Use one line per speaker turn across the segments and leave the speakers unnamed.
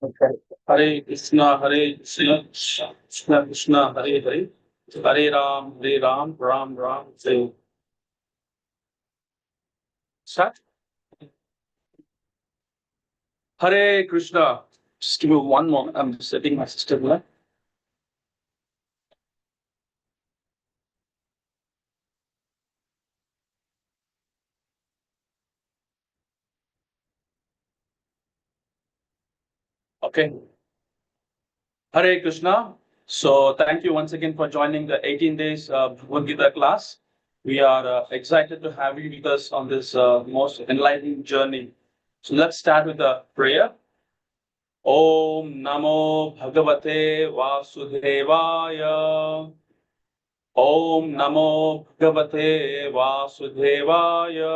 Okay. Hare Krishna, Hare Krishna, Krishna Krishna, Hare Hare, Hare Ram, Ram Ram, Hare. Start. Hare Krishna. Just give me one moment. I'm just setting my system here. Okay. Hare Krishna. So thank you once again for joining the 18 days Bhagavad Gita class. We are excited to have you with us on this most enlightening journey. So let's start with a prayer. Om Namo Bhagavate Vasudevaya. Om Namo Bhagavate Vasudevaya.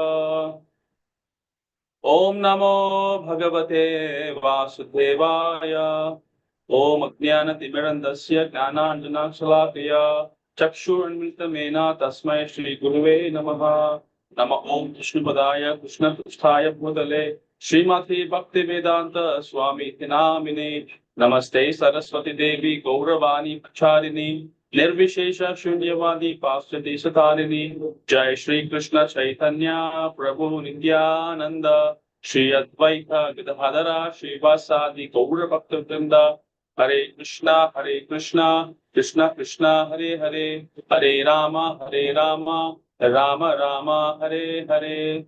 Om Namo Bhagavate Vasudevaya. Om Ajnana-timirandasya Jnananjana-shalakaya Chakshur-anmritamena Tasmai Shri Guruve Namaha. Nama Om Krishnapadaya Krishna-tusthaya Bhutale Srimati Bhaktivedanta Swami Namine. Namaste Saraswati Devi Gauravani Pacharini Nirvishesha Shunyavadi Paschati Satarini. Jai Shri Krishna Chaitanya Prabhu Nityananda Shri Advaita Gadadhara Srivasadi Gaura Bhaktivinoda. Hare Krishna, Krishna Krishna, Hare Hare, Hare Rama, Rama Rama, Hare Hare,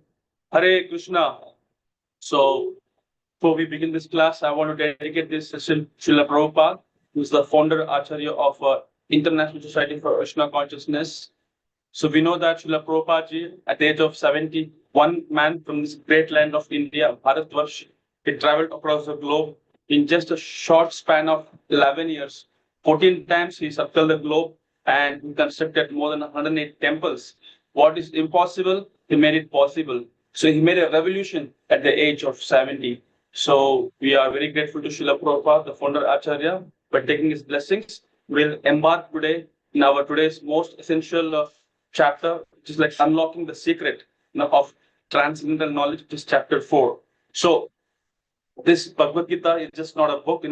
Hare Krishna. So, before we begin this class, I want to dedicate this session to Srila Prabhupada, who is the founder Acharya of International Society for Krishna Consciousness. So we know that Srila Prabhupada ji, at the age of 70, one man from this great land of India, Bharatvarsh, he traveled across the globe in just a short span of 11 years. 14 times he circled the globe and he constructed more than 108 temples. What is impossible, he made it possible. So he made a revolution at the age of 70. So we are very grateful to Srila Prabhupada, the founder Acharya, for taking his blessings. We'll embark today in our today's most essential chapter, which is like unlocking the secret of transcendental knowledge, which is chapter 4. So this Bhagavad Gita is just not a book,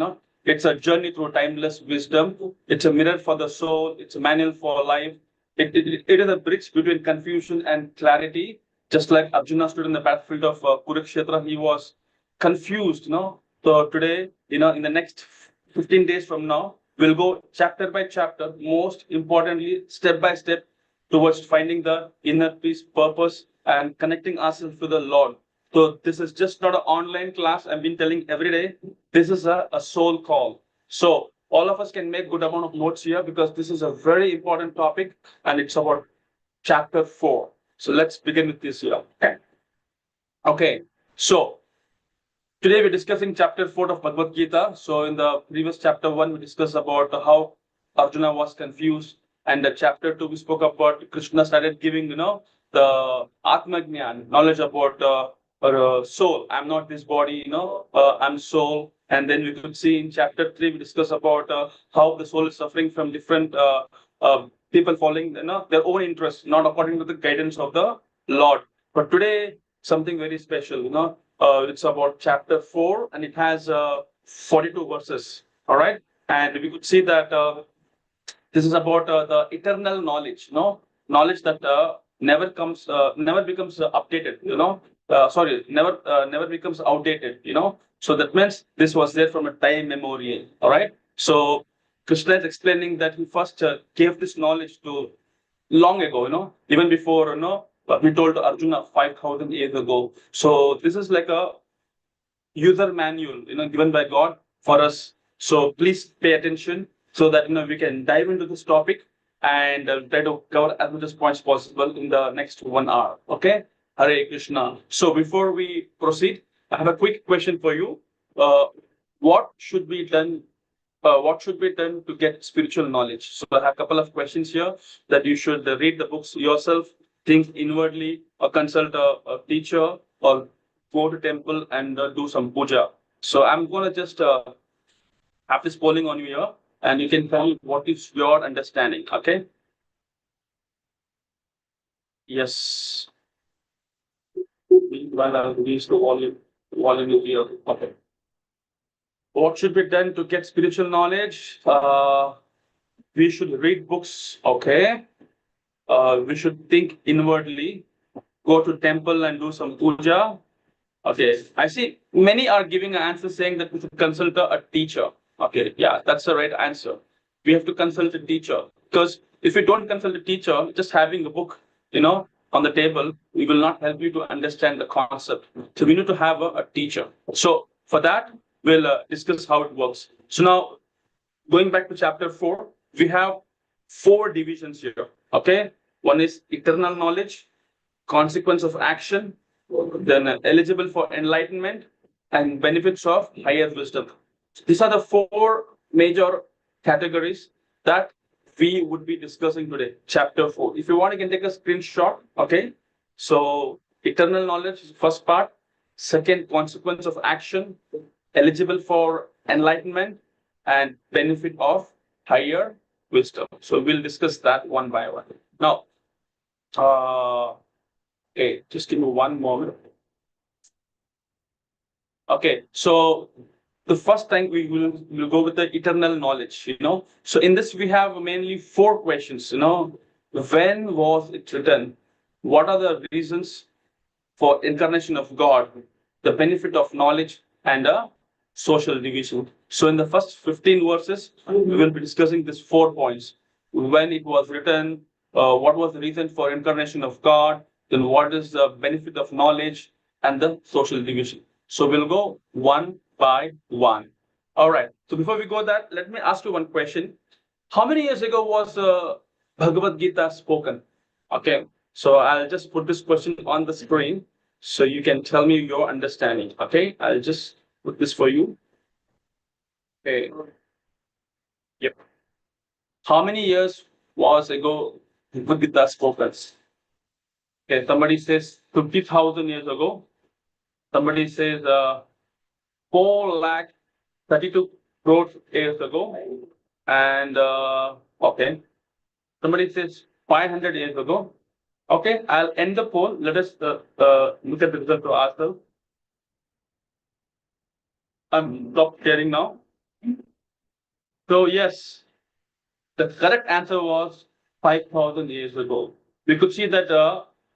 it's a journey through timeless wisdom. It's a mirror for the soul. It's a manual for life. It is a bridge between confusion and clarity. Just like Arjuna stood in the battlefield of Kurukshetra, he was confused, So today, in the next 15 days from now, we'll go chapter by chapter, most importantly, step by step, towards finding the inner peace, purpose, and connecting ourselves to the Lord. So this is just not an online class. I've been telling every day, this is a soul call. So all of us can make good amount of notes here because this is a very important topic and it's about chapter 4. So let's begin with this here. Okay. So today we're discussing chapter 4 of Bhagavad Gita. So in the previous chapter 1, we discussed about how Arjuna was confused. And the chapter 2, we spoke about Krishna started giving, the Atma Jnana, knowledge about soul. I'm not this body, I'm soul. And then we could see in chapter 3, we discuss about how the soul is suffering from different people following their own interests, not according to the guidance of the Lord. But today, something very special, it's about chapter 4 and it has 42 verses. All right. And we could see that this is about the eternal knowledge, knowledge that never becomes updated, never becomes outdated, So that means this was there from a time memorial. All right. So Krishna is explaining that he first gave this knowledge to long ago, even before, we told Arjuna 5,000 years ago. So this is like a user manual, given by God for us. So please pay attention so that we can dive into this topic and try to cover as much as points possible in the next 1 hour. Okay, Hare Krishna. So before we proceed, I have a quick question for you. What should be done? What should be done to get spiritual knowledge? So I have a couple of questions here that you should read the books yourself, think inwardly, or consult a teacher, or go to temple and do some puja. So I'm gonna just have this polling on you here, and you can tell me what is your understanding. Okay? Yes. Meanwhile, I'll release the volume here. Okay. What should be done to get spiritual knowledge? We should read books, okay? We should think inwardly, go to temple and do some puja. Okay, I see many are giving an answer saying that we should consult a teacher. Okay, yeah, that's the right answer. We have to consult a teacher because if you don't consult a teacher, just having a book, on the table, we will not help you to understand the concept. So we need to have a teacher. So for that, we'll discuss how it works. So now, going back to chapter 4, we have 4 divisions here. Okay, one is eternal knowledge, consequence of action, then eligible for enlightenment, and benefits of higher wisdom. These are the 4 major categories that we would be discussing today, chapter 4. If you want, you can take a screenshot. Okay, so eternal knowledge is the first part. Second, consequence of action, eligible for enlightenment, and benefit of higher wisdom. So we'll discuss that one by one. Now, okay, just give me one moment. Okay, so the first thing we'll go with the eternal knowledge. So in this we have mainly 4 questions. When was it written? What are the reasons for incarnation of God? The benefit of knowledge and social division. So in the first 15 verses, we will be discussing these 4 points. When it was written, what was the reason for incarnation of God? Then what is the benefit of knowledge and the social division? So we'll go one by one. All right. So before we go that, let me ask you one question. How many years ago was Bhagavad Gita spoken? Okay. So I'll just put this question on the screen so you can tell me your understanding. Okay. I'll just put this for you. Okay. Yep. How many years was ago Bhagavad Gita spoken? Okay. Somebody says 50,000 years ago. Somebody says 4,32 crores years ago. And okay. Somebody says 500 years ago. Okay, I'll end the poll. Let us look at the result to ourselves. I'm stop sharing now. So yes, the correct answer was 5,000 years ago. We could see that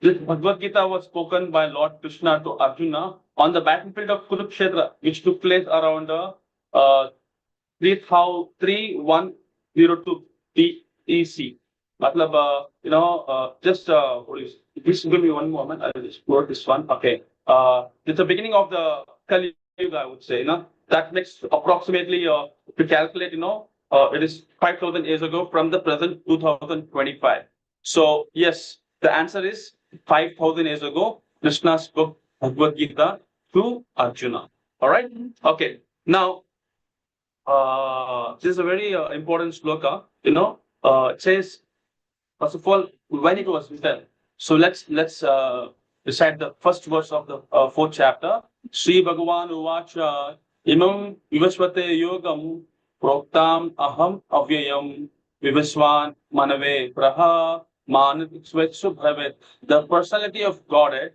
this Bhagavad Gita was spoken by Lord Krishna to Arjuna on the battlefield of Kurukshetra, which took place around 3102 BEC. Matlab, just give me one moment. I'll just word this one. Okay. It's the beginning of the Kali Yuga, I would say. That makes approximately, to calculate, it is 5,000 years ago from the present 2025. So yes, the answer is 5,000 years ago, Krishna spoke Bhagavad Gita to Arjuna. All right. Okay. Now, this is a very important sloka. It says, first of all, when it was written. So let's recite the first verse of the 4th chapter. Sri Bhagavan Uvacha Imam Vivasvate Yogam Proktam Aham Avyayam Vivaswan Manave Praha Manitsvetsu Bhavet. The personality of Godhead,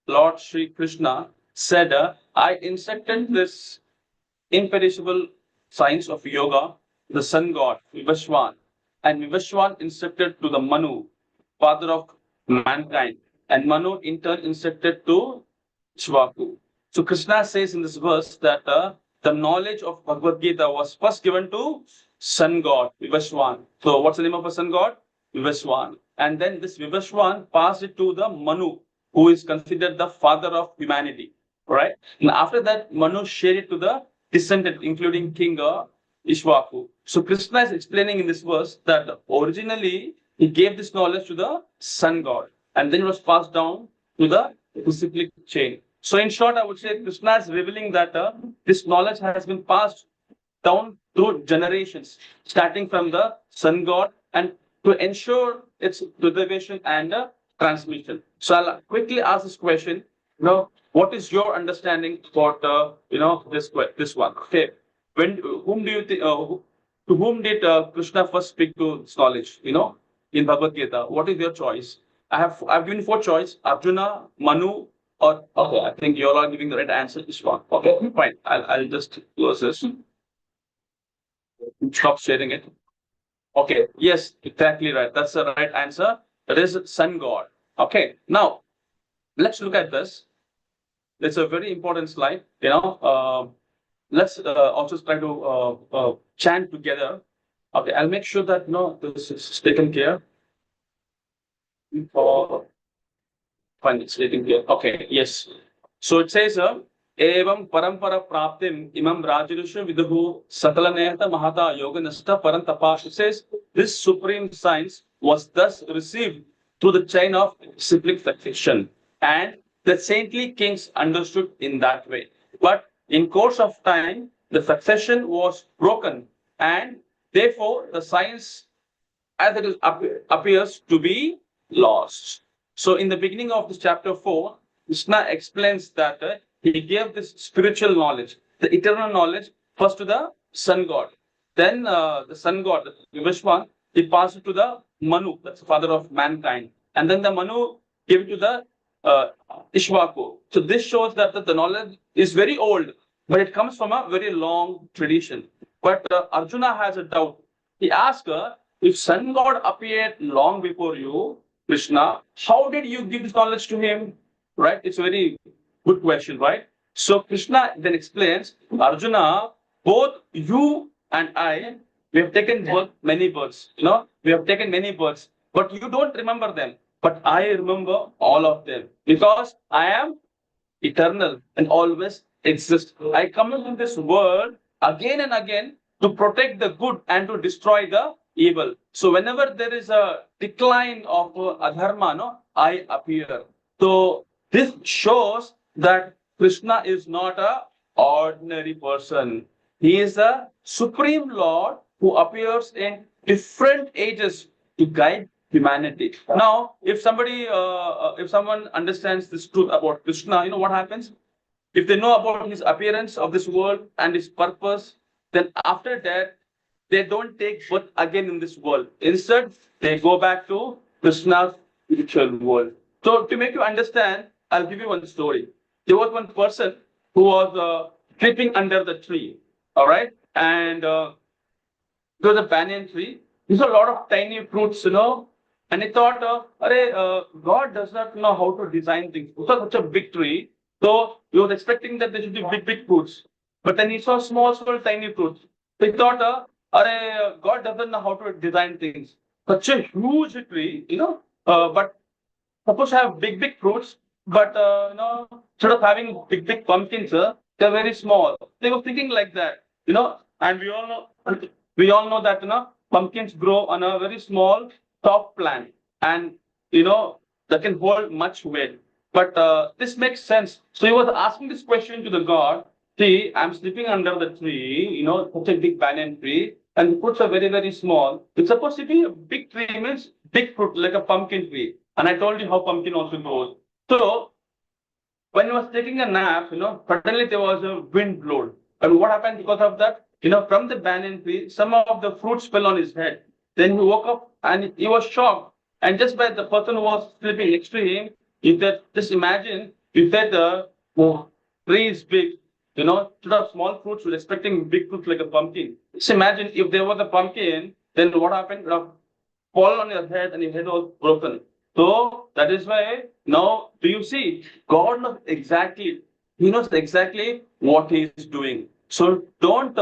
Lord Sri Krishna, said, I instructed this imperishable science of yoga, the sun god, Vivaswan. And Vivaswan instructed to the Manu, father of mankind. And Manu in turn instructed to Shvaku. So Krishna says in this verse that the knowledge of Bhagavad Gita was first given to sun god, Vivaswan. So what's the name of a sun god? Vivaswan. And then this Vivaswan passed it to the Manu, who is considered the father of humanity. Right? And after that, Manu shared it to the descendant, including King Ishwaku. So Krishna is explaining in this verse that originally he gave this knowledge to the sun god, and then it was passed down to the disciplic chain. So in short, I would say Krishna is revealing that this knowledge has been passed down through generations, starting from the sun god, and to ensure its preservation and transmission. So I'll quickly ask this question. What is your understanding about this one? Okay, whom do you think? To whom did Krishna first speak to this knowledge? In Bhagavad Gita, what is your choice? I've given 4 choices: Arjuna, Manu, Or okay, I think you all are giving the right answer. This one. Okay, fine. I'll just close this. Stop sharing it. Okay. Yes, exactly right. That's the right answer. That is sun god. Okay. Now let's look at this. It's a very important slide. Let's also try to chant together. Okay, I'll make sure that this is taken care. Fine, it's taken care. Okay, yes. So it says, Evam parampara praptim imam rajirusha viduhu sakalaneta mahata yoganasta parantapa. It says, this supreme science was thus received through the chain of cyclic succession. And the saintly kings understood in that way. But in course of time, the succession was broken, and therefore the science as it is appears to be lost. So in the beginning of this chapter 4, Krishna explains that he gave this spiritual knowledge, the eternal knowledge, first to the sun god. Then the sun god, Vishwan, he passed it to the Manu, that's the father of mankind. And then the Manu gave it to the Ishwaku. So this shows that the knowledge is very old, but it comes from a very long tradition. But Arjuna has a doubt. He asked her, if sun god appeared long before you, Krishna, how did you give this knowledge to him? Right? It's a very good question, right? So Krishna then explains, Arjuna, both you and I, we have taken many births. We have taken many births, but you don't remember them. But I remember all of them because I am eternal and always exist. I come into this world again and again to protect the good and to destroy the evil. So whenever there is a decline of adharma, I appear. So this shows that Krishna is not an ordinary person. He is a supreme Lord who appears in different ages to guide humanity. Now, if someone understands this truth about Krishna, what happens? If they know about his appearance of this world and his purpose, then after that, they don't take birth again in this world. Instead, they go back to Krishna's spiritual world. So, to make you understand, I'll give you one story. There was one person who was sleeping under the tree, all right? And there was a banyan tree. There's a lot of tiny fruits, and he thought, God does not know how to design things. It was such a big tree. So he was expecting that there should be big, big fruits. But then he saw small, small, tiny fruits. So he thought, God doesn't know how to design things. Such a huge tree, but supposed to have big, big fruits, but, instead of having big, big pumpkins, they're very small. They were thinking like that, and we all know that, pumpkins grow on a very small, soft plant, and, that can hold much weight. But this makes sense. So he was asking this question to the God. See, I'm sleeping under the tree, such a big banyan tree, and the fruits are very, very small. It's supposed to be a big tree, means big fruit, like a pumpkin tree. And I told you how pumpkin also grows. So when he was taking a nap, suddenly there was a wind blowed. And what happened because of that? From the banyan tree, some of the fruits fell on his head. Then he woke up and he was shocked. And just by the person who was sleeping next to him, he said, just imagine if the tree is big, instead of small fruits, we're expecting big fruits like a pumpkin. Just imagine if there was a pumpkin, then what happened? It would have fallen on your head and your head was broken. So that is why now, do you see? God knows exactly. He knows exactly what he is doing. So don't,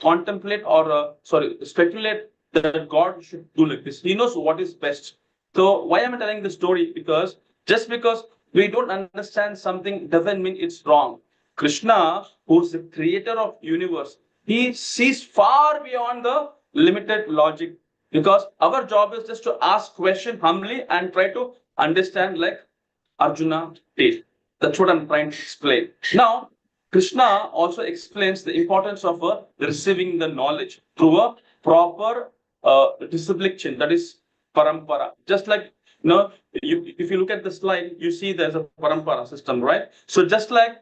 contemplate or, speculate that God should do like this. He knows what is best. So why am I telling this story? Because just because we don't understand something doesn't mean it's wrong. Krishna, who's the creator of universe, he sees far beyond the limited logic. Because our job is just to ask question humbly and try to understand like Arjuna did. That's what I'm trying to explain. Now, Krishna also explains the importance of receiving the knowledge through a proper discipline, that is parampara. Just like, if you look at the slide, you see there's a parampara system, right? So just like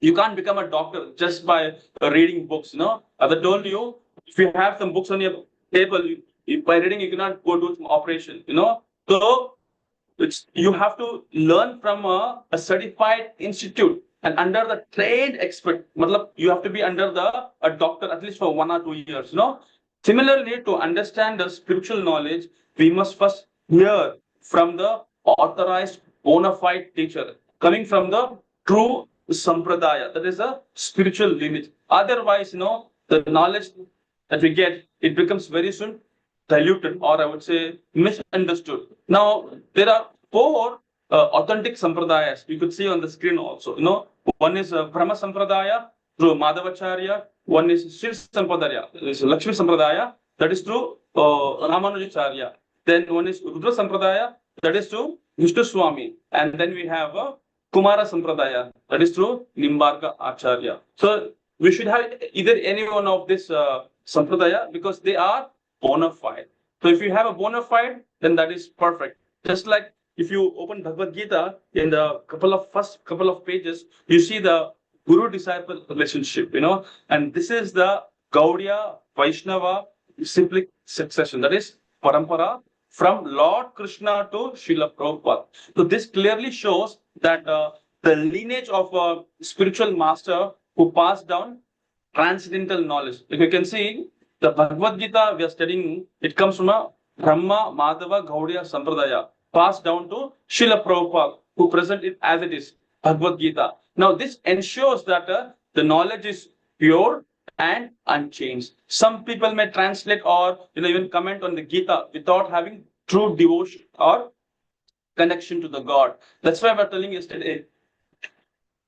you can't become a doctor just by reading books, As I told you, if you have some books on your table, by reading, you cannot go do some operation, So you have to learn from a certified institute and under the trained expert. You have to be under a doctor at least for 1 or 2 years. Similarly, to understand the spiritual knowledge, we must first hear from the authorized bona fide teacher coming from the true sampradaya, that is a spiritual lineage. Otherwise, the knowledge that we get, it becomes very soon diluted, or I would say misunderstood. Now, there are four authentic sampradayas you could see on the screen also. One is Brahma Sampradaya through Madhavacharya. One is Sri Sampradaya, this is Lakshmi Sampradaya, that is through Ramanujacharya. Then one is Rudra Sampradaya, that is through Vishnu Swami. And then we have Kumara Sampradaya, that is through Nimbarka Acharya. So we should have either any one of this Sampradaya because they are bona fide. So if you have a bona fide, then that is perfect. Just like if you open Bhagavad Gita in the first couple of pages, you see the guru-disciple relationship, and this is the Gaudiya Vaishnava cyclic succession. That is parampara from Lord Krishna to Srila Prabhupada. So this clearly shows that the lineage of a spiritual master who passed down transcendental knowledge. If you can see, the Bhagavad Gita we are studying, it comes from a Brahma, Madhava, Gaudiya Sampradaya, passed down to Srila Prabhupada, who present it as it is, Bhagavad Gita. Now, this ensures that the knowledge is pure and unchanged. Some people may translate or even comment on the Gita without having true devotion or connection to the God. That's why we're telling yesterday,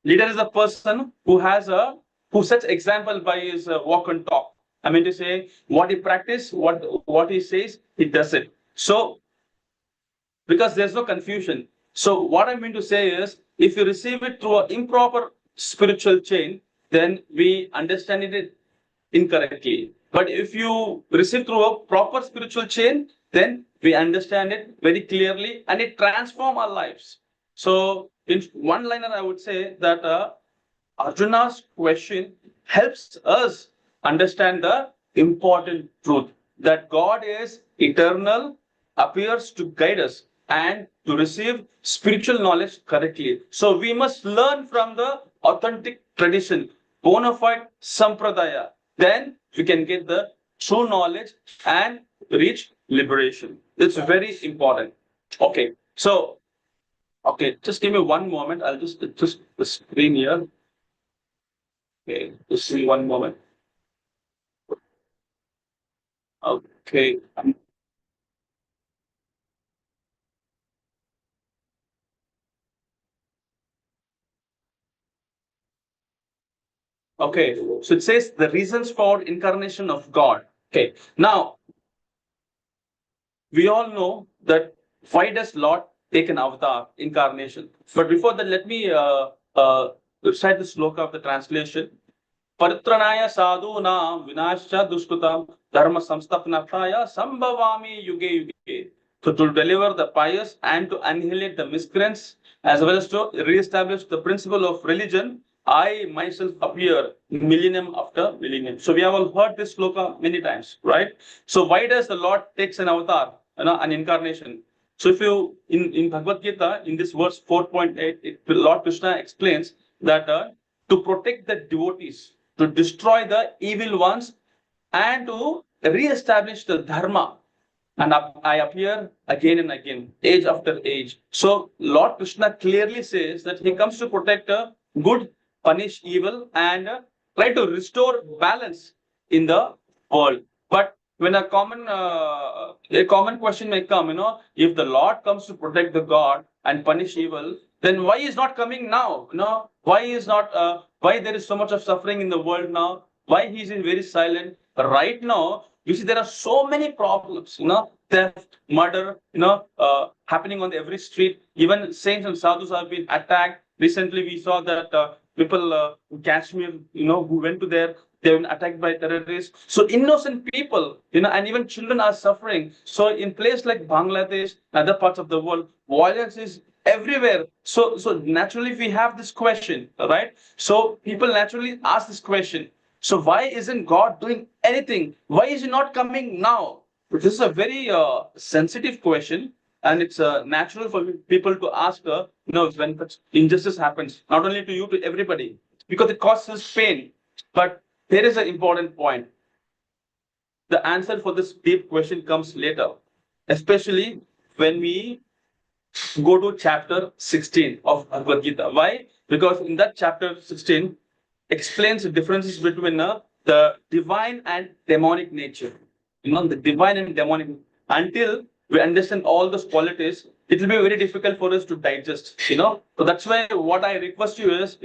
leader is a person who sets example by his walk and talk. I mean to say, what he practices, what he says, he does it. So, because there's no confusion. So, what I mean to say is, if you receive it through an improper spiritual chain, then we understand it incorrectly. But if you receive through a proper spiritual chain, then we understand it very clearly and it transforms our lives. So, in one liner, I would say that Arjuna's question helps us understand the important truth that God is eternal, appears to guide us and to receive spiritual knowledge correctly. So we must learn from the authentic tradition, bona fide sampradaya. Then we can get the true knowledge and reach liberation. It's very important. Okay, so just give me one moment. I'll just the screen here. Okay, just see one moment. Okay. Okay, so it says the reasons for incarnation of God. Okay, now we all know that why does Lord take an avatar, incarnation? But before that, let me recite the sloka of the translation. Paritranaya sadhuna vinascha duskrutam dharma samstapnataya sambhavami yuge yuge. So to deliver the pious and to annihilate the miscreants, as well as to re-establish the principle of religion, I myself appear millennium after millennium. So we have all heard this sloka many times, right? So why does the Lord takes an avatar, an incarnation? So if you, in Bhagavad Gita, in this verse 4.8, Lord Krishna explains that to protect the devotees, to destroy the evil ones, and to re-establish the dharma. And I appear again and again, age after age. So Lord Krishna clearly says that he comes to protect good, punish evil, and try to restore balance in the world. But when a common question may come, if the Lord comes to protect the God and punish evil, then why is not coming now? Why is not? Why there is so much of suffering in the world now? Why he is very silent? Right now, you see there are so many problems. Theft, murder, happening on every street. Even saints and sadhus have been attacked. Recently, we saw that people in Kashmir, who went to there, they've been attacked by terrorists. So innocent people, and even children are suffering. So in place like Bangladesh, other parts of the world, violence is everywhere. So naturally we have this question, right? So people naturally ask this question. So why isn't God doing anything? Why is he not coming now? This is a very sensitive question. and it's natural for people to ask, when such injustice happens, not only to you, to everybody, because it causes pain. But there is an important point. The answer for this deep question comes later, especially when we go to chapter 16 of Bhagavad Gita. Why? Because in that chapter 16 explains the differences between the divine and demonic nature. The divine and demonic. Until we understand all those qualities, it will be very difficult for us to digest. So that's why what I request you is,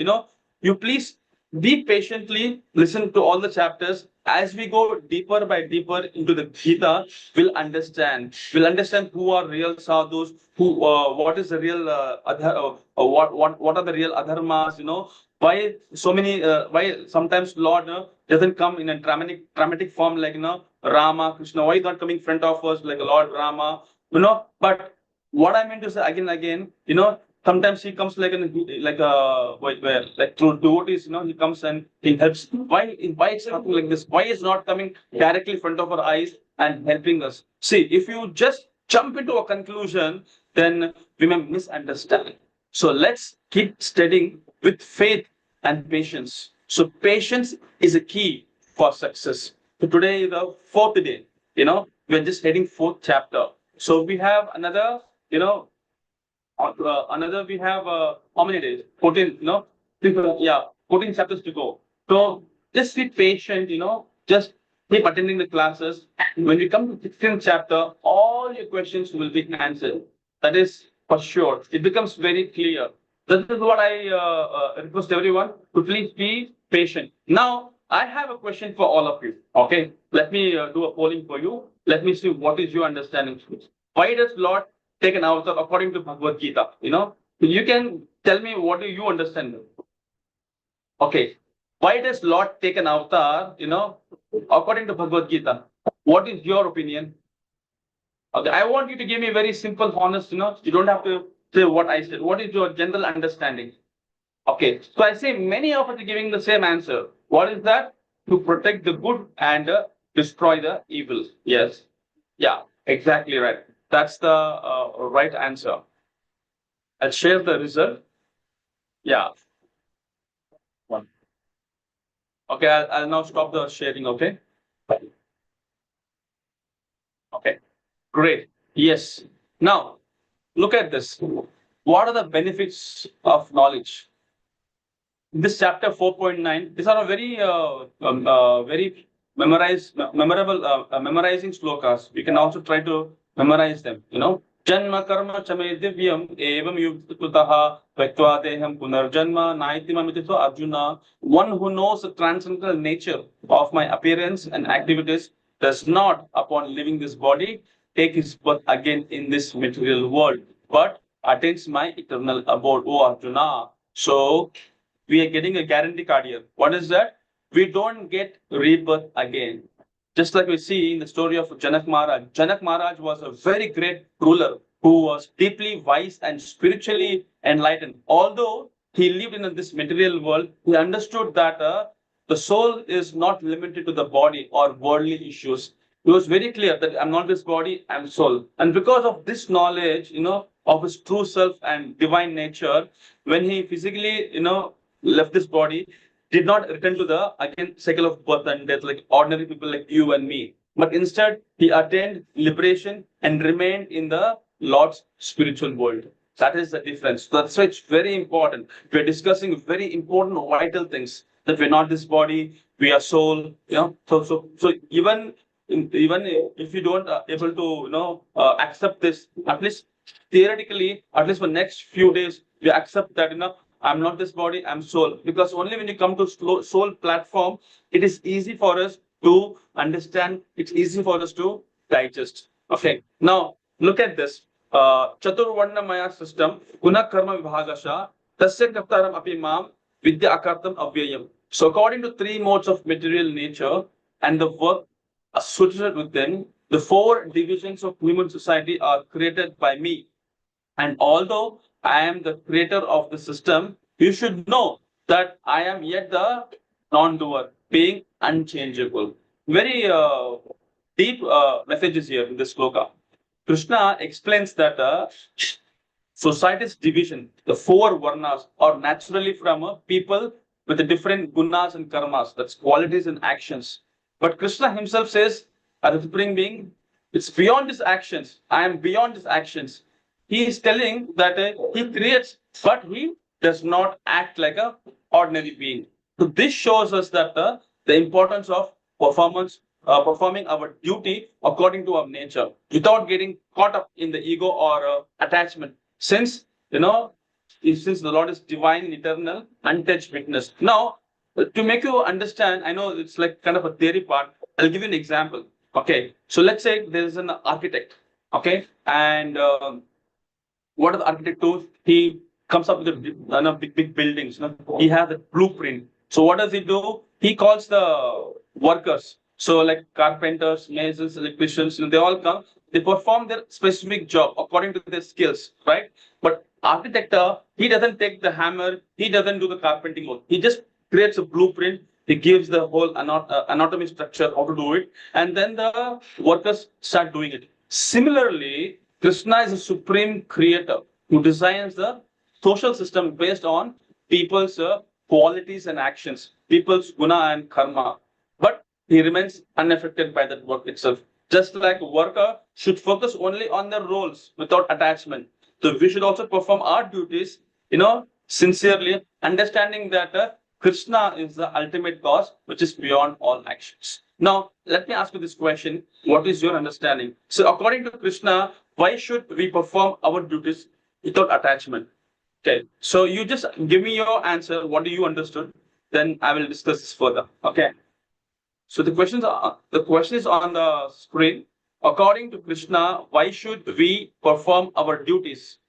you please be patiently listen to all the chapters. As we go deeper by deeper into the Gita, we'll understand. We'll understand who are real sadhus, who what is the real what are the real adharmas. Why so many? Why sometimes Lord doesn't come in a dramatic form like Rama, Krishna. Why is not coming in front of us like Lord Rama? But what I meant to say again, sometimes he comes like like through devotees, he comes and he helps. Why it's happening like this? Why is not coming directly in front of our eyes and helping us? See, if you just jump into a conclusion, then we may misunderstand. So let's keep studying with faith and patience. So patience is a key for success. So today is the fourth day. We're just heading fourth chapter. So we have another, we have how many days? 14, 14 chapters to go. So just be patient, just keep attending the classes. When we come to 16th chapter, all your questions will be answered. That is for sure. It becomes very clear. This is what I request everyone to please be patient. Now, I have a question for all of you. Okay, let me do a polling for you. Let me see what is your understanding. Why does Lord take an avatar according to Bhagavad Gita? You can tell me what do you understand. Okay, why does Lord take an avatar? According to Bhagavad Gita, what is your opinion? Okay, I want you to give me very simple, honest. You don't have to say what I said. What is your general understanding? Okay, so I say many of us are giving the same answer. What is that? To protect the good and destroy the evil. Yes. Yeah, exactly right. That's the right answer. I'll share the result. Yeah. One. Okay, I'll now stop the sharing. Okay. Okay. Great. Yes. Now, look at this. What are the benefits of knowledge? This chapter 4.9, these are a very memorizing slokas. We can also try to memorize them. Janma karma chame divyam evam yuktutaha vaitva deham punarjanma naitimamiti. So Arjuna, one who knows the transcendental nature of my appearance and activities does not, upon leaving this body, take his birth again in this material world, but attains my eternal abode. O Arjuna. So we are getting a guarantee card here. What is that? We don't get rebirth again. Just like we see in the story of Janak Maharaj. Janak Maharaj was a very great ruler who was deeply wise and spiritually enlightened. Although he lived in this material world, he understood that the soul is not limited to the body or worldly issues. He was very clear that I'm not this body, I'm soul. And because of this knowledge, of his true self and divine nature, when he physically, left this body, did not return to the again cycle of birth and death like ordinary people like you and me. But instead, he attained liberation and remained in the Lord's spiritual world. That is the difference. So that's why it's very important. We're discussing very important, vital things. That we're not this body, we are soul. So even if you don't able to accept this, at least theoretically, at least for next few days, we accept that I'm not this body, I'm soul. Because only when you come to soul platform, it is easy for us to understand, it's easy for us to digest. Okay. Now, look at this. Chaturvarna Maya system, Guna Karma Vibhagasha, Tasya Kaptaram Apimam, Vidya Akartam Avyayam. So, according to three modes of material nature and the work associated with them, the four divisions of human society are created by me. And although I am the creator of the system, you should know that I am yet the non-doer, being unchangeable. Very deep messages here in this sloka. Krishna explains that society's division, the four varnas, are naturally from people with the different gunas and karmas, that's qualities and actions. But Krishna himself says, as a supreme being, it's beyond his actions. I am beyond his actions. He is telling that he creates, but he does not act like a ordinary being. So this shows us that the importance of performing our duty according to our nature, without getting caught up in the ego or attachment. Since since the Lord is divine, eternal, untouched witness. Now, to make you understand, I know it's like kind of a theory part. I'll give you an example. Okay, so let's say there is an architect. Okay, and what does the architect do? He comes up with big buildings. He has a blueprint. So what does he do? He calls the workers. So like carpenters, masons, electricians, they all come. They perform their specific job according to their skills, right? But architect, he doesn't take the hammer. He doesn't do the carpenting work. He just creates a blueprint. He gives the whole anatomy structure, how to do it, and then the workers start doing it. Similarly, Krishna is a supreme creator who designs the social system based on people's qualities and actions, people's guna and karma. But he remains unaffected by that work itself. Just like a worker should focus only on their roles without attachment. So we should also perform our duties, sincerely, understanding that Krishna is the ultimate cause, which is beyond all actions. Now, let me ask you this question. What is your understanding? So according to Krishna, why should we perform our duties without attachment? Okay, so you just give me your answer. What do you understood? Then I will discuss this further. Okay. So the question is on the screen. According to Krishna, why should we perform our duties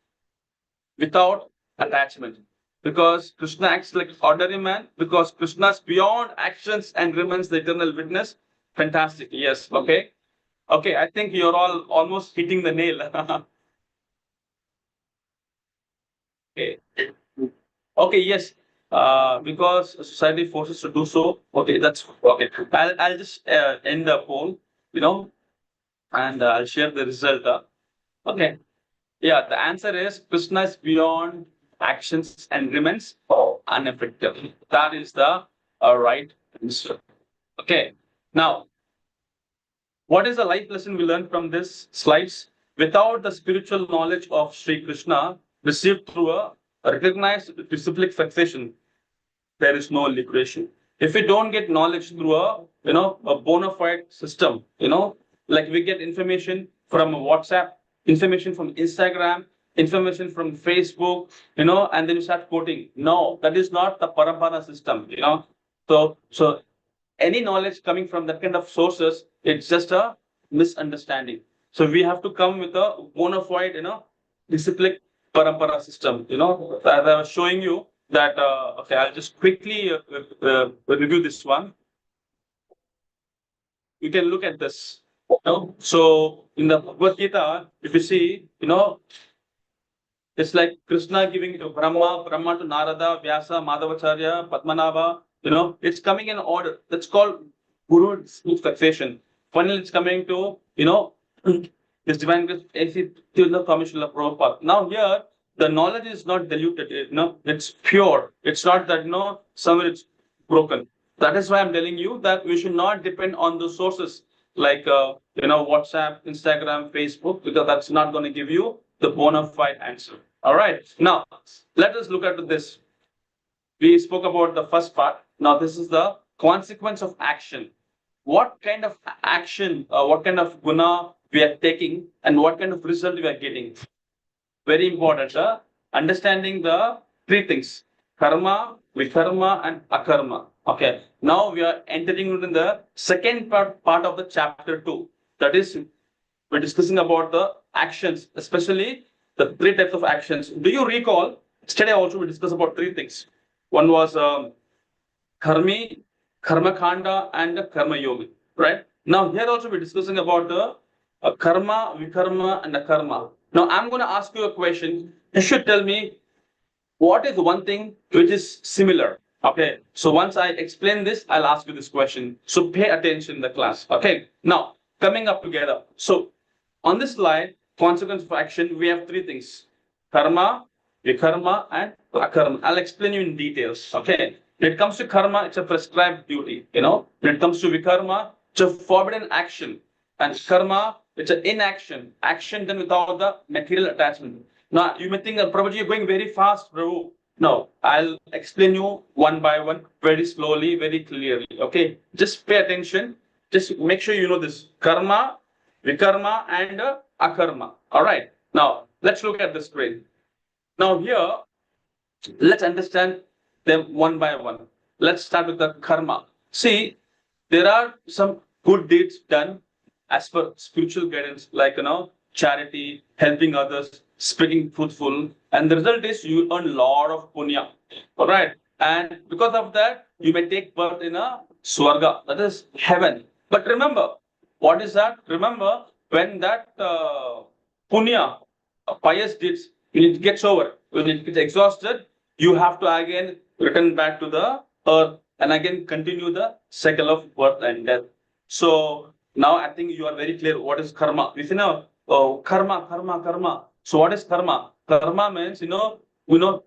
without attachment? Because Krishna acts like ordinary man, because Krishna is beyond actions and remains the eternal witness. Fantastic. Yes. Okay. Okay. I think you're all almost hitting the nail. Okay. Okay. Yes. Because society forces to do so. Okay. That's okay. I'll just end the poll, and I'll share the result. Okay. Yeah. The answer is Krishna is beyond actions and remains unaffected. That is the right answer. Okay. Now, what is the life lesson we learned from this slides? Without the spiritual knowledge of Sri Krishna received through a recognized disciplic succession, there is no liberation. If we don't get knowledge through a bona fide system, like we get information from WhatsApp, information from Instagram, information from Facebook, and then you start quoting. No, that is not the parampara system, So any knowledge coming from that kind of sources, it's just a misunderstanding. So we have to come with a bona fide, disciplined parampara system. As I was showing you that. Okay, I'll just quickly review this one. You can look at this. So in the Bhagavad Gita, if you see, it's like Krishna giving to Brahma to Narada, Vyasa, Madhavacharya, Padmanabha. It's coming in order. That's called Guru succession. Finally, it's coming to, this divine grace, AC Commissioner Prabhupada. Now here, the knowledge is not diluted. It's pure. It's not that, somewhere it's broken. That is why I'm telling you that we should not depend on the sources like, WhatsApp, Instagram, Facebook, because that's not going to give you the bona fide answer. All right. Now, let us look at this. We spoke about the first part. Now, this is the consequence of action. What kind of action, what kind of guna we are taking, and what kind of result we are getting. Very important. Understanding the three things: karma, vikarma, and akarma. Okay. Now we are entering into the second part of the chapter 2. That is, we're discussing about the actions, especially the three types of actions. Do you recall? Yesterday also we discussed about three things. One was karmi, karma khanda, and the karma yogi. Right? Now here also we're discussing about the karma, vikarma, and the karma. Now I'm going to ask you a question. You should tell me what is one thing which is similar. Okay. So once I explain this, I'll ask you this question. So pay attention in the class. Okay. Now coming up together. So on this slide, consequence of action, we have three things: karma, vikarma, and akarma. I'll explain you in details. Okay. When it comes to karma, it's a prescribed duty. When it comes to vikarma, it's a forbidden action, and karma, it's an inaction, action done without the material attachment. Now you may think that Prabhuji, you're going very fast, Prabhu. No, I'll explain you one by one, very slowly, very clearly. Okay, just pay attention. Just make sure you know this: karma, vikarma, and akarma. All right. Now let's look at the screen. Now here, let's understand them one by one. Let's start with the karma. See, there are some good deeds done as per spiritual guidance, like charity, helping others, speaking truthful, and the result is you earn a lot of punya. All right, and because of that, you may take birth in a swarga, that is heaven. But remember, what is that? Remember, when that punya, pious deeds, when it gets over, when it gets exhausted, you have to again return back to the earth and again continue the cycle of birth and death. So now I think you are very clear what is karma. If you know, karma. So what is karma? Karma means, you're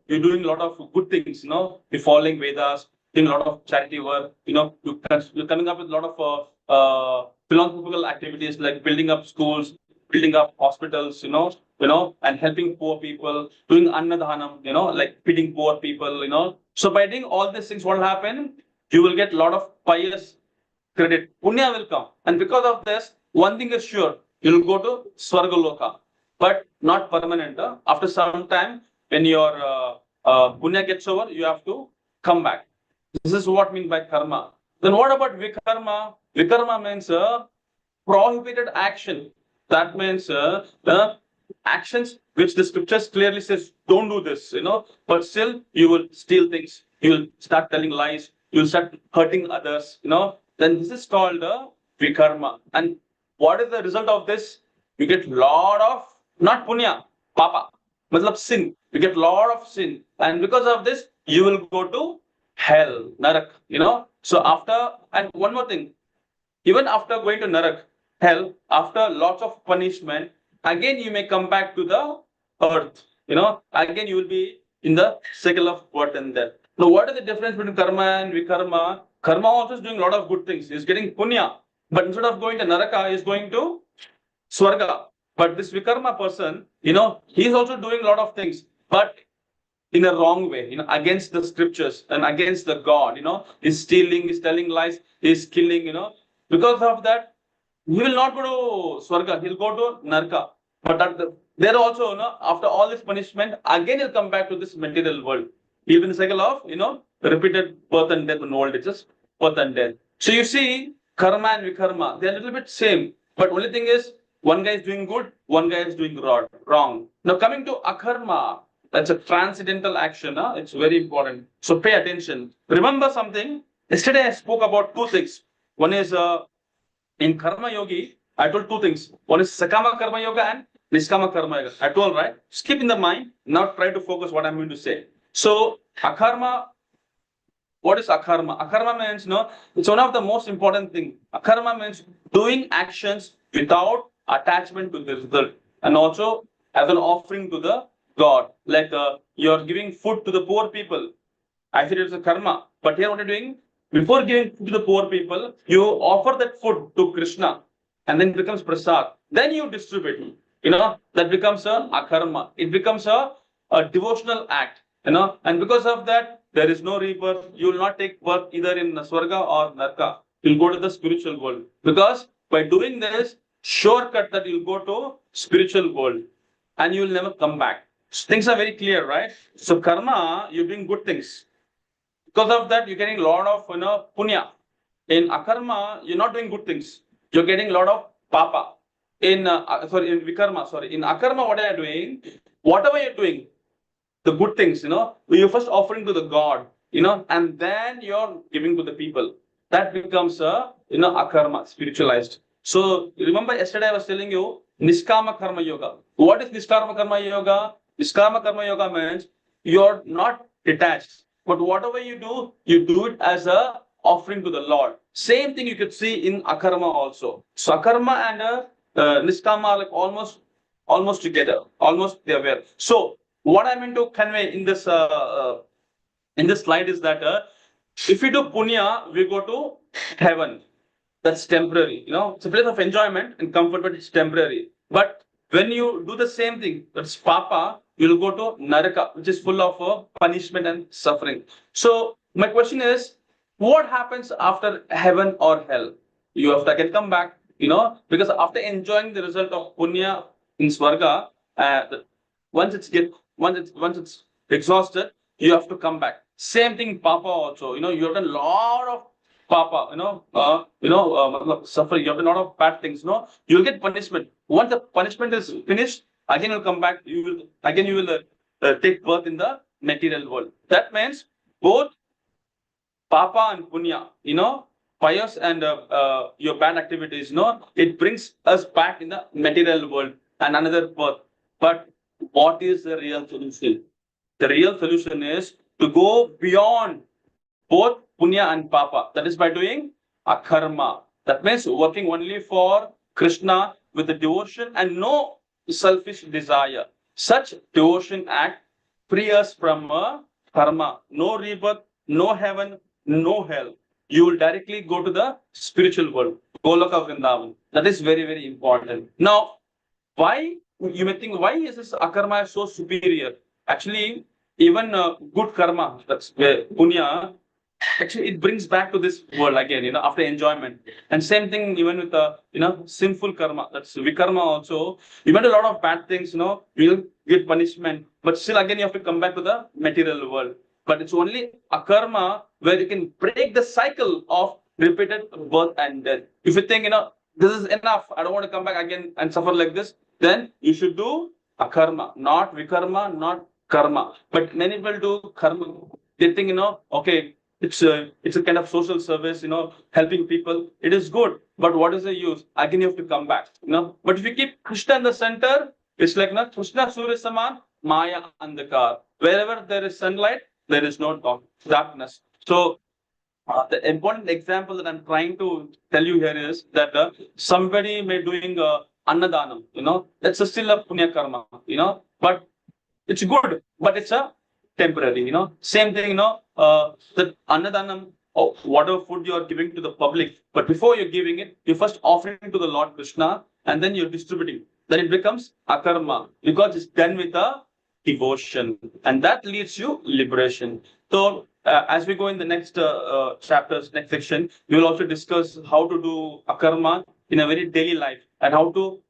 doing a lot of good things, you're following Vedas, doing a lot of charity work, you're coming up with a lot of philanthropical activities like building up schools, building up hospitals, and helping poor people, doing annadhanam, like feeding poor people, So by doing all these things, what will happen? You will get a lot of pious credit. Punya will come. And because of this, one thing is sure, you will go to Swargaloka, but not permanent. After some time, when your punya gets over, you have to come back. This is what I mean by karma. Then what about vikarma? Vikarma means prohibited action. That means the actions which the scriptures clearly says don't do this, but still you will steal things, you will start telling lies, you will start hurting others, then this is called vikarma. And what is the result of this? You get lot of, not punya, papa, matlab sin. You get lot of sin. And because of this, you will go to hell, narak, So after, and one more thing, even after going to narak, hell, after lots of punishment, again you may come back to the earth. Again you will be in the cycle of birth and death. Now, what is the difference between karma and vikarma? Karma also is doing a lot of good things. He's getting punya, but instead of going to naraka, he's going to swarga. But this vikarma person, he's also doing a lot of things, but in a wrong way, against the scriptures and against the God. He's stealing, he's telling lies, he's killing. Because of that, he will not go to Swarga, he'll go to Narka. But there also, after all this punishment, again he'll come back to this material world. He'll be in the cycle of, repeated birth and death in old ages, birth and death. So you see, karma and vikarma, they're a little bit same. But only thing is, one guy is doing good, one guy is doing wrong. Now coming to akarma, that's a transcendental action. It's very important. So pay attention. Remember something, yesterday I spoke about two things. One is, in Karma Yogi, I told two things. One is Sakama Karma Yoga and Niskama Karma Yoga. I told, right? Keep in the mind, now try to focus what I'm going to say. So, Akarma, what is Akarma? Akarma means, it's one of the most important things. Akarma means doing actions without attachment to the result. And also as an offering to the God. Like you're giving food to the poor people. I said it's a karma. But here what you're doing, before giving food to the poor people, you offer that food to Krishna, and then it becomes prasad. Then you distribute. That becomes a akarma. It becomes a devotional act. And because of that, there is no rebirth. You will not take birth either in Swarga or Narka. You'll go to the spiritual world. Because by doing this, shortcut that you'll go to spiritual world, and you will never come back. So things are very clear, right? So karma, you're doing good things. Because of that, you're getting a lot of punya. In akarma, you're not doing good things. You're getting a lot of papa. In vikarma, in akarma, what are you doing? Whatever you're doing, the good things, you're first offering to the God, and then you're giving to the people. That becomes akarma, spiritualized. So remember yesterday I was telling you Niskama Karma Yoga. What is Niskama Karma Yoga? Niskama Karma Yoga means you're not detached. But whatever you do it as a offering to the Lord. Same thing you could see in akarma also. So akarma and niskama are like almost almost together, almost they are there. So what I meant to convey in this slide is that if we do punya, we go to heaven. That's temporary. It's a place of enjoyment and comfort, but it's temporary. But when you do the same thing, that's papa, you'll go to naraka, which is full of punishment and suffering. So my question is, what happens after heaven or hell? You have to again come back, because after enjoying the result of punya in swarga, once it's exhausted, you have to come back. Same thing, papa also. You have done a lot of papa, suffer. You have done a lot of bad things. You'll get punishment. Once the punishment is finished, again you'll come back. You will take birth in the material world. That means both papa and punya, pious and your bad activities, it brings us back in the material world and another birth. But what is the real solution? The real solution is to go beyond both punya and papa. That is by doing akarma. That means working only for Krishna with the devotion and no selfish desire. Such devotion act free us from karma. No rebirth, no heaven, no hell. You will directly go to the spiritual world, Goloka Vrindavan. That is very, very important. Now, why you may think, why is this akarma so superior? Actually, even good karma, that's punya, actually it brings back to this world again, after enjoyment. And same thing even with sinful karma, that's vikarma also. You might do a lot of bad things, you'll get punishment, but still again you have to come back to the material world. But it's only akarma where you can break the cycle of repeated birth and death. If you think, this is enough, I don't want to come back again and suffer like this, then you should do akarma, not vikarma, not karma. But many people do karma. They think, okay, it's a kind of social service, helping people. It is good, but what is the use? Again, you have to come back, But if you keep Krishna in the center, it's like, Krishna Surya Saman, Maya Andhakar. Wherever there is sunlight, there is no darkness. So the important example that I'm trying to tell you here is that somebody may doing annadanam, that's still a punya karma, but it's good, but it's a temporary, Same thing, the annadanam, whatever food you are giving to the public, but before you're giving it, you're first offering to the Lord Krishna, and then you're distributing. Then it becomes akarma, because it's done with a devotion, and that leads you liberation. So as we go in the next chapters, next section, we will also discuss how to do akarma in a very daily life, and how to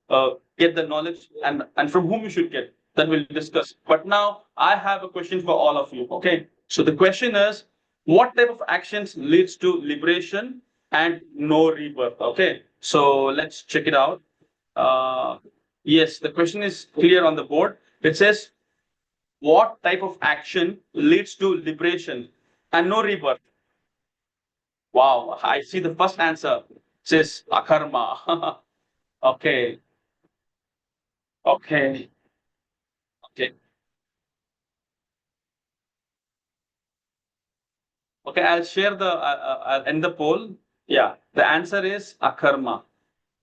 get the knowledge, and from whom you should get. That we'll discuss. But now I have a question for all of you. Okay. So the question is, what type of actions leads to liberation and no rebirth? Okay. So let's check it out. Yes, the question is clear on the board. It says, what type of action leads to liberation and no rebirth? Wow, I see the first answer. It says akarma. Okay. Okay. Okay. Okay, I'll share I'll end the poll. Yeah, the answer is akarma.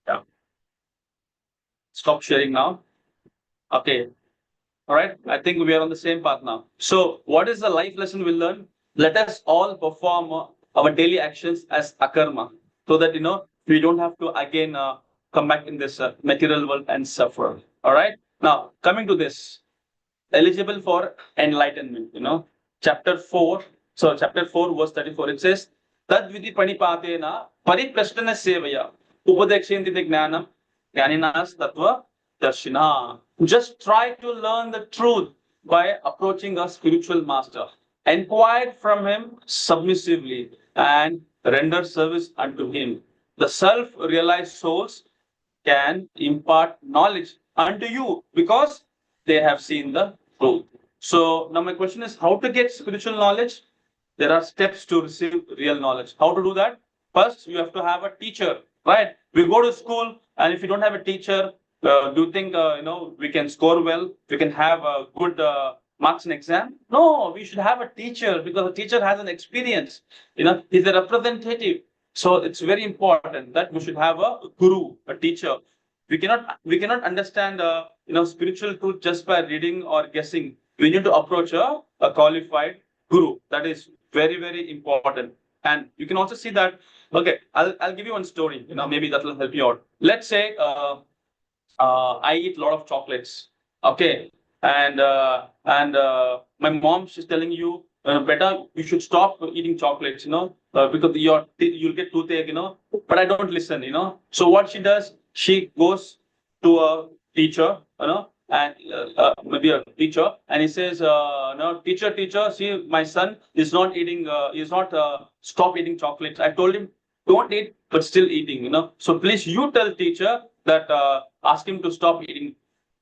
Yeah. Stop sharing now. Okay. All right. I think we are on the same path now. So, what is the life lesson we'll learn? Let us all perform our daily actions as akarma, so that we don't have to again come back in this material world and suffer. All right. Now, coming to this, eligible for enlightenment. Chapter 4. So, chapter 4, verse 34. It says, Tad vidhi panipatena pariprasthana sevaya upadekshenti jnanam jnaninas tattva darshina. Just try to learn the truth by approaching a spiritual master. Inquire from him submissively and render service unto him. The self-realized souls can impart knowledge unto you because they have seen the truth. So now my question is, how to get spiritual knowledge? There are steps to receive real knowledge. How to do that? First, you have to have a teacher, right? We go to school, and if you don't have a teacher, do you think we can score well? We can have a good marks in exam? No, we should have a teacher, because the teacher has an experience. He's a representative. So it's very important that we should have a guru, a teacher. we cannot understand spiritual truth just by reading or guessing. We need to approach a qualified guru. That is very, very important. And you can also see that. Okay, I'll give you one story. Maybe that will help you out. Let's say I eat a lot of chocolates. Okay, and my mom, she's telling you, better you should stop eating chocolates. Because you'll get toothache. But I don't listen. So what she does, she goes to a teacher. And maybe a teacher, and he says, no, teacher, see, my son is not eating, is not stop eating chocolates. I told him, don't eat, but still eating. So please, you tell teacher that ask him to stop eating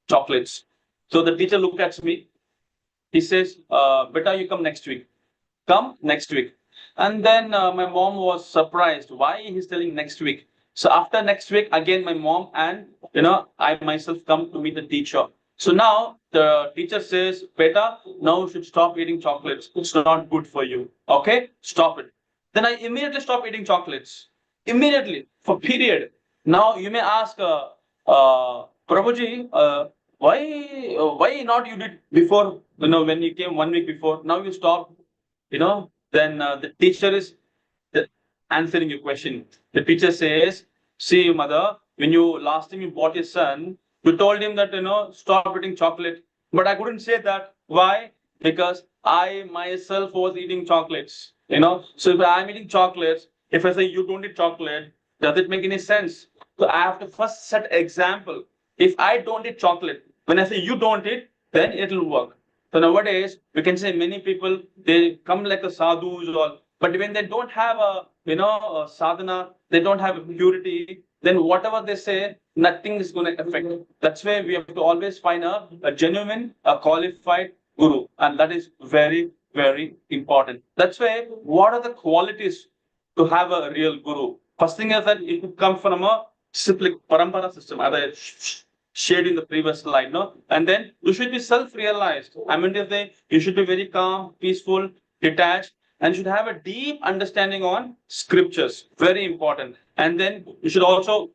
chocolates. So the teacher looked at me. He says, beta, you come next week. Come next week. And then my mom was surprised. Why he's telling next week? So after next week, again, my mom and I myself come to meet the teacher. So now the teacher says, beta, now you should stop eating chocolates. It's not good for you. Okay, stop it. Then I immediately stop eating chocolates. Immediately, for period. Now you may ask, Prabhuji, why not you did before? When you came 1 week before. Now you stopped. Then the teacher is answering your question. The teacher says, see, mother, when you last time you bought your son, you told him that, stop eating chocolate. But I couldn't say that. Why? Because I myself was eating chocolates. So if I'm eating chocolates, if I say you don't eat chocolate, does it make any sense? So I have to first set example. If I don't eat chocolate, when I say you don't eat, then it will work. So nowadays, we can say many people, they come like a sadhus or, but when they don't have a sadhana, they don't have a purity, then whatever they say, nothing is going to affect. That's why we have to always find a genuine, a qualified guru. And that is very, very important. That's why, what are the qualities to have a real guru? First thing is that it could come from a cyclic parampara system, as I shared in the previous slide. And then you should be self-realized. I mean to say, you should be very calm, peaceful, detached, and should have a deep understanding on scriptures. Very important. And then you should also,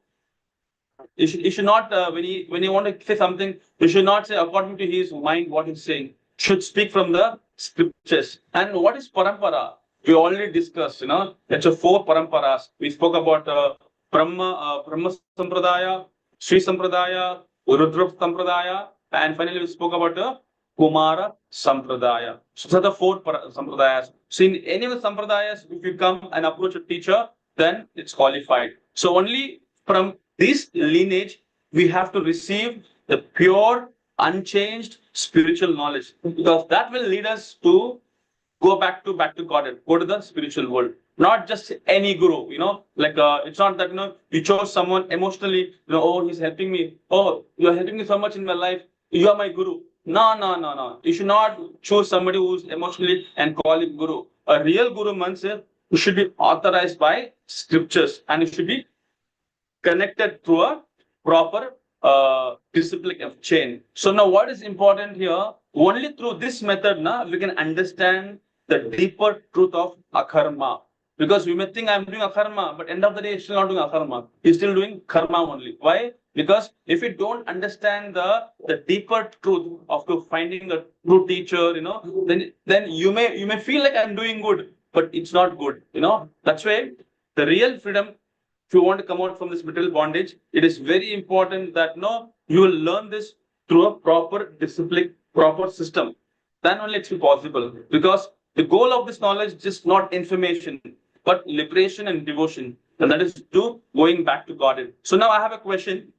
you should not, when you want to say something, you should not say according to his mind what he's saying. Should speak from the scriptures. And what is parampara? We already discussed, it's a 4 paramparas. We spoke about Brahma Sampradaya, Sri Sampradaya, Rudra Sampradaya, and finally we spoke about Kumara Sampradaya. So these are the 4 Sampradayas. So in any of the Sampradayas, if you come and approach a teacher, then it's qualified. So only from this lineage, we have to receive the pure, unchanged spiritual knowledge, because that will lead us to go back to Godhead, go to the spiritual world. Not just any guru, like it's not that, you chose someone emotionally, oh, he's helping me. Oh, you're helping me so much in my life. You are my guru. No. You should not choose somebody who's emotionally and call him guru. A real guru means you should be authorized by scriptures and it should be connected through a proper discipline of chain. So now what is important here? Only through this method now we can understand the deeper truth of akarma. Because we may think I'm doing akarma, but end of the day, he's still not doing akarma. He's still doing karma only. Why? Because if you don't understand the deeper truth of finding the true teacher, then you may feel like I'm doing good, but it's not good. That's why the real freedom, if you want to come out from this material bondage, it is very important that you will learn this through a proper discipline, proper system. Then only it's possible. Because the goal of this knowledge is just not information, but liberation and devotion. And that is to going back to God. So now I have a question.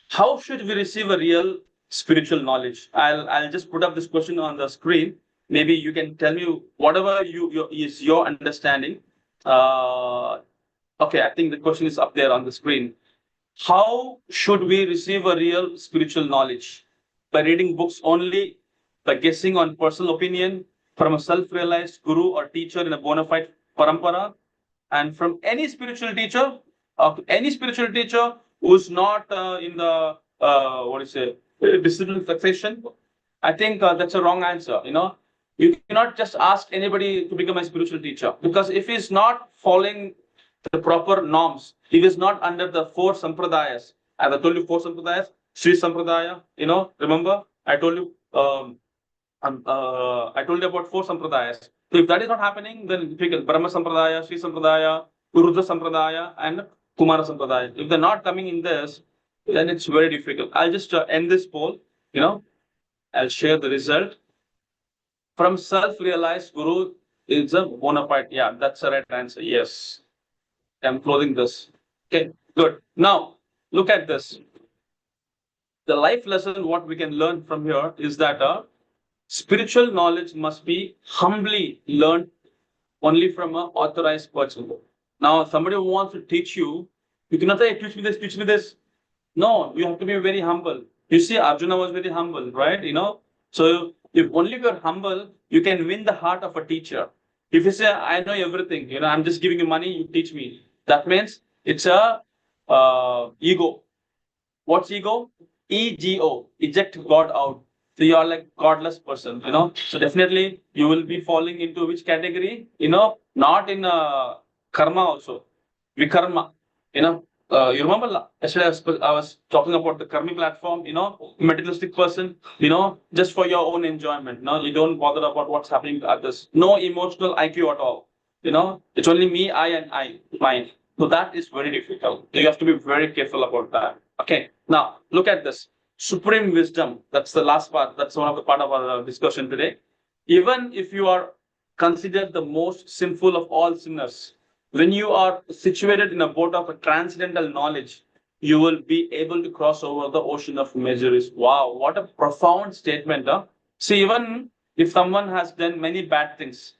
How should we receive a real spiritual knowledge? I'll just put up this question on the screen. Maybe you can tell me whatever is your understanding. Okay, I think the question is up there on the screen. How should we receive a real spiritual knowledge? By reading books only, by guessing on personal opinion, from a self-realized guru or teacher in a bona fide parampara, and from any spiritual teacher who's not in the discipline succession. I think that's a wrong answer. You cannot just ask anybody to become a spiritual teacher, because if he's not following the proper norms, he is not under the 4 sampradayas, As I told you, 4 Sampradayas, Sri Sampradaya, remember? I told you, I told you about 4 Sampradayas. So if that is not happening, then difficult. Brahma Sampradaya, Sri Sampradaya, Urudra Sampradaya, and Kumara Sampradaya. If they're not coming in this, then it's very difficult. I'll just end this poll, I'll share the result. From self-realized Guru is a bona fide. Yeah, that's the right answer. Yes. I'm closing this. Okay, good. Now, look at this. The life lesson, what we can learn from here is that spiritual knowledge must be humbly learned only from an authorized person. Now, somebody who wants to teach you, you cannot say, teach me this, teach me this. No, you have to be very humble. You see, Arjuna was very humble, right? So if only you're humble, you can win the heart of a teacher. If you say, I know everything, I'm just giving you money, you teach me. That means it's a ego. What's ego? EGO, eject God out. So you are like godless person, So definitely you will be falling into which category? Not in karma also, vikarma. You remember yesterday I was talking about the karmi platform. Materialistic person. Just for your own enjoyment. You don't bother about what's happening to others. No emotional IQ at all. It's only me, I, and I, mine. So that is very difficult. You have to be very careful about that. Okay. Now look at this. Supreme wisdom. That's the last part. That's one of the part of our discussion today. Even if you are considered the most sinful of all sinners, when you are situated in a boat of a transcendental knowledge, you will be able to cross over the ocean of miseries. Wow, what a profound statement. Huh? See, even if someone has done many bad things,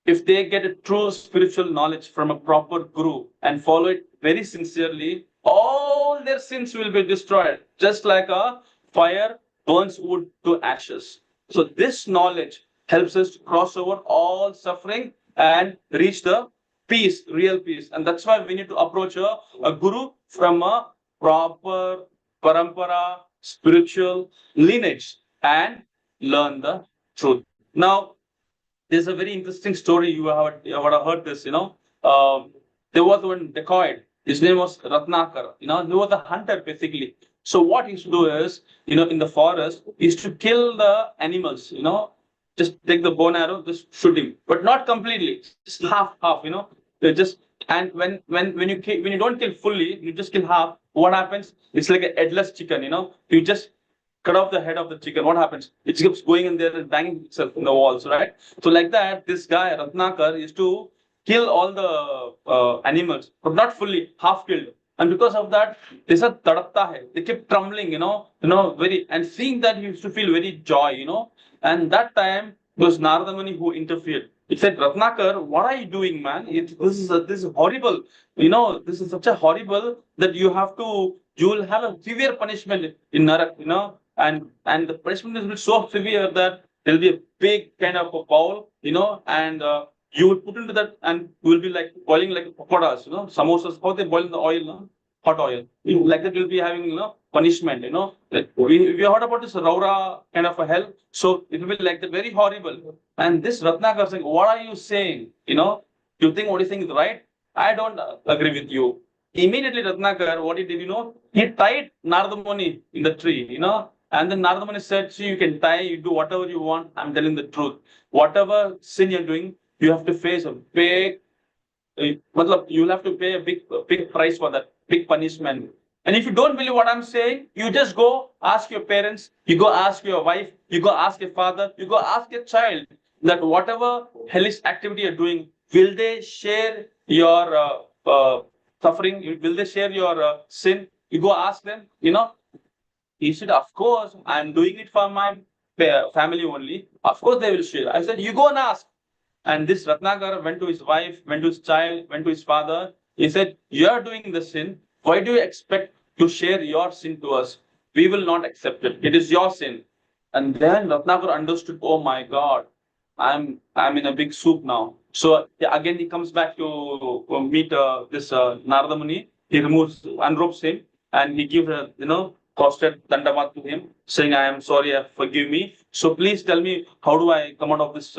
if they get a true spiritual knowledge from a proper guru and follow it very sincerely, all their sins will be destroyed, just like a fire burns wood to ashes. So this knowledge helps us to cross over all suffering and reach the peace, real peace. And that's why we need to approach a guru from a proper parampara, spiritual lineage and learn the truth. Now, there's a very interesting story. You would have heard this. There was one dacoit. His name was Ratnakar. He was a hunter basically. So what he used to do is, in the forest, he used to kill the animals. Just take the bow and arrow, just shoot him, but not completely, just half. They just and when you don't kill fully, you just kill half. What happens? It's like a headless chicken. You just cut off the head of the chicken. What happens? It keeps going in there and banging itself in the walls, right? So like that, this guy Ratnakar used to kill all the animals, but not fully, half killed. And because of that, they said tadapta hai. They kept trembling, very and seeing that he used to feel very joy, And that time it was Narada Muni who interfered. He said, Ratnakar, what are you doing, man? This is horrible. This is such a horrible that you will have a severe punishment in Narak, and the punishment will be so severe that there will be a big kind of a bowl, and you will put into that and will be like boiling like pakoras, samosas, how they boil in the oil, no? Hot oil. Like that you'll be having, punishment, Like we heard about this Raura kind of a hell. So it will be like that, very horrible. And this Ratnakar saying, what are you saying? You think what you're saying is right? I don't agree with you. Immediately Ratnakar, what he did, he tied Narada Muni in the tree, and then Narada Muni said, see, you can tie, you do whatever you want. I'm telling the truth. Whatever sin you're doing, you have to face a big, you'll have to pay a big price for that, big punishment. And if you don't believe what I'm saying, you just go ask your parents, you go ask your wife, you go ask your father, you go ask your child that whatever hellish activity you're doing, will they share your suffering? Will they share your sin? You go ask them, He said, of course, I'm doing it for my family only. Of course, they will share. I said, you go and ask. And this Ratnakar went to his wife, went to his child, went to his father. He said, you are doing the sin. Why do you expect to share your sin to us? We will not accept it. It is your sin. And then Ratnakar understood, oh my God, I'm in a big soup now. So again, he comes back to meet this Narada Muni. He unropes him, and he gives prostrate dandavat to him, saying, I am sorry, forgive me. So please tell me, how do I come out of this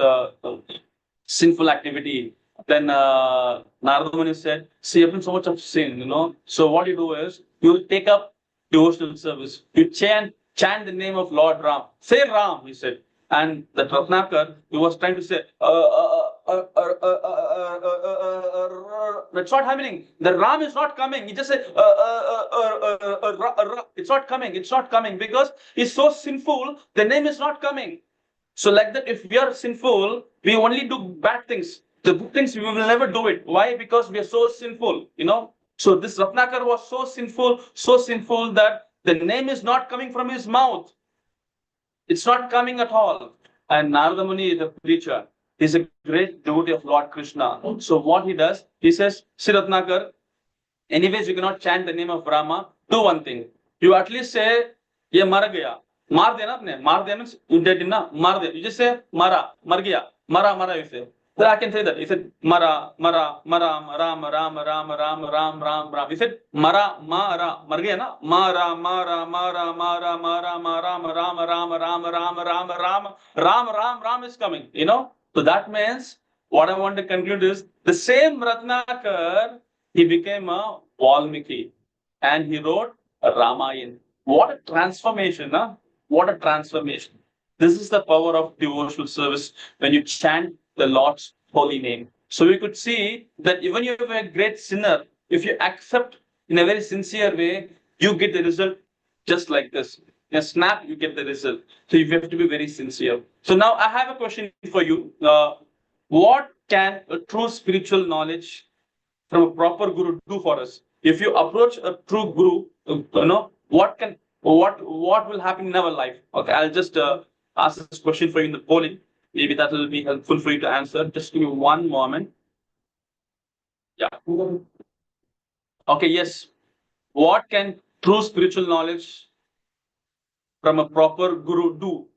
sinful activity? Then Narada Muni said, see, you've done so much of sin, So what you do is, you take up devotional service. You chant the name of Lord Ram. Say Ram, he said. And the Ratnakar, he was trying to say, it's not happening. The Ram is not coming. He just said, it's not coming. It's not coming because he's so sinful. The name is not coming. So like that, if we are sinful, we only do bad things. The good things, we will never do it. Why? Because we are so sinful, So this Ratnakar was so sinful that the name is not coming from his mouth. It's not coming at all. And Narada Muni, the preacher, is a great devotee of Lord Krishna. So what he does, he says, "See Ratnakar, anyways, you cannot chant the name of Rama. Do one thing. You at least say, ye mar gaya. Mar dena apne. Mar dena means you dead na. Mar de. You just say, mara, mar gaya. Mara, you say. Then I can say that. He said, mara, ram, ram, ram. He said, mara, mar gaya na. Mara, ram is coming, So that means, what I want to conclude is, the same Ratnakar, he became a Valmiki and he wrote a Ramayana. What a transformation, huh? What a transformation. This is the power of devotional service when you chant the Lord's holy name. So we could see that even if you're a great sinner, if you accept in a very sincere way, you get the result just like this. In a snap, you get the result. So you have to be very sincere. So now I have a question for you. What can a true spiritual knowledge from a proper guru do for us? If you approach a true guru, what will happen in our life? Okay, I'll just ask this question for you in the polling. Maybe that will be helpful for you to answer. Just give me one moment. Yeah. Okay, yes. What can true spiritual knowledge from a proper guru do?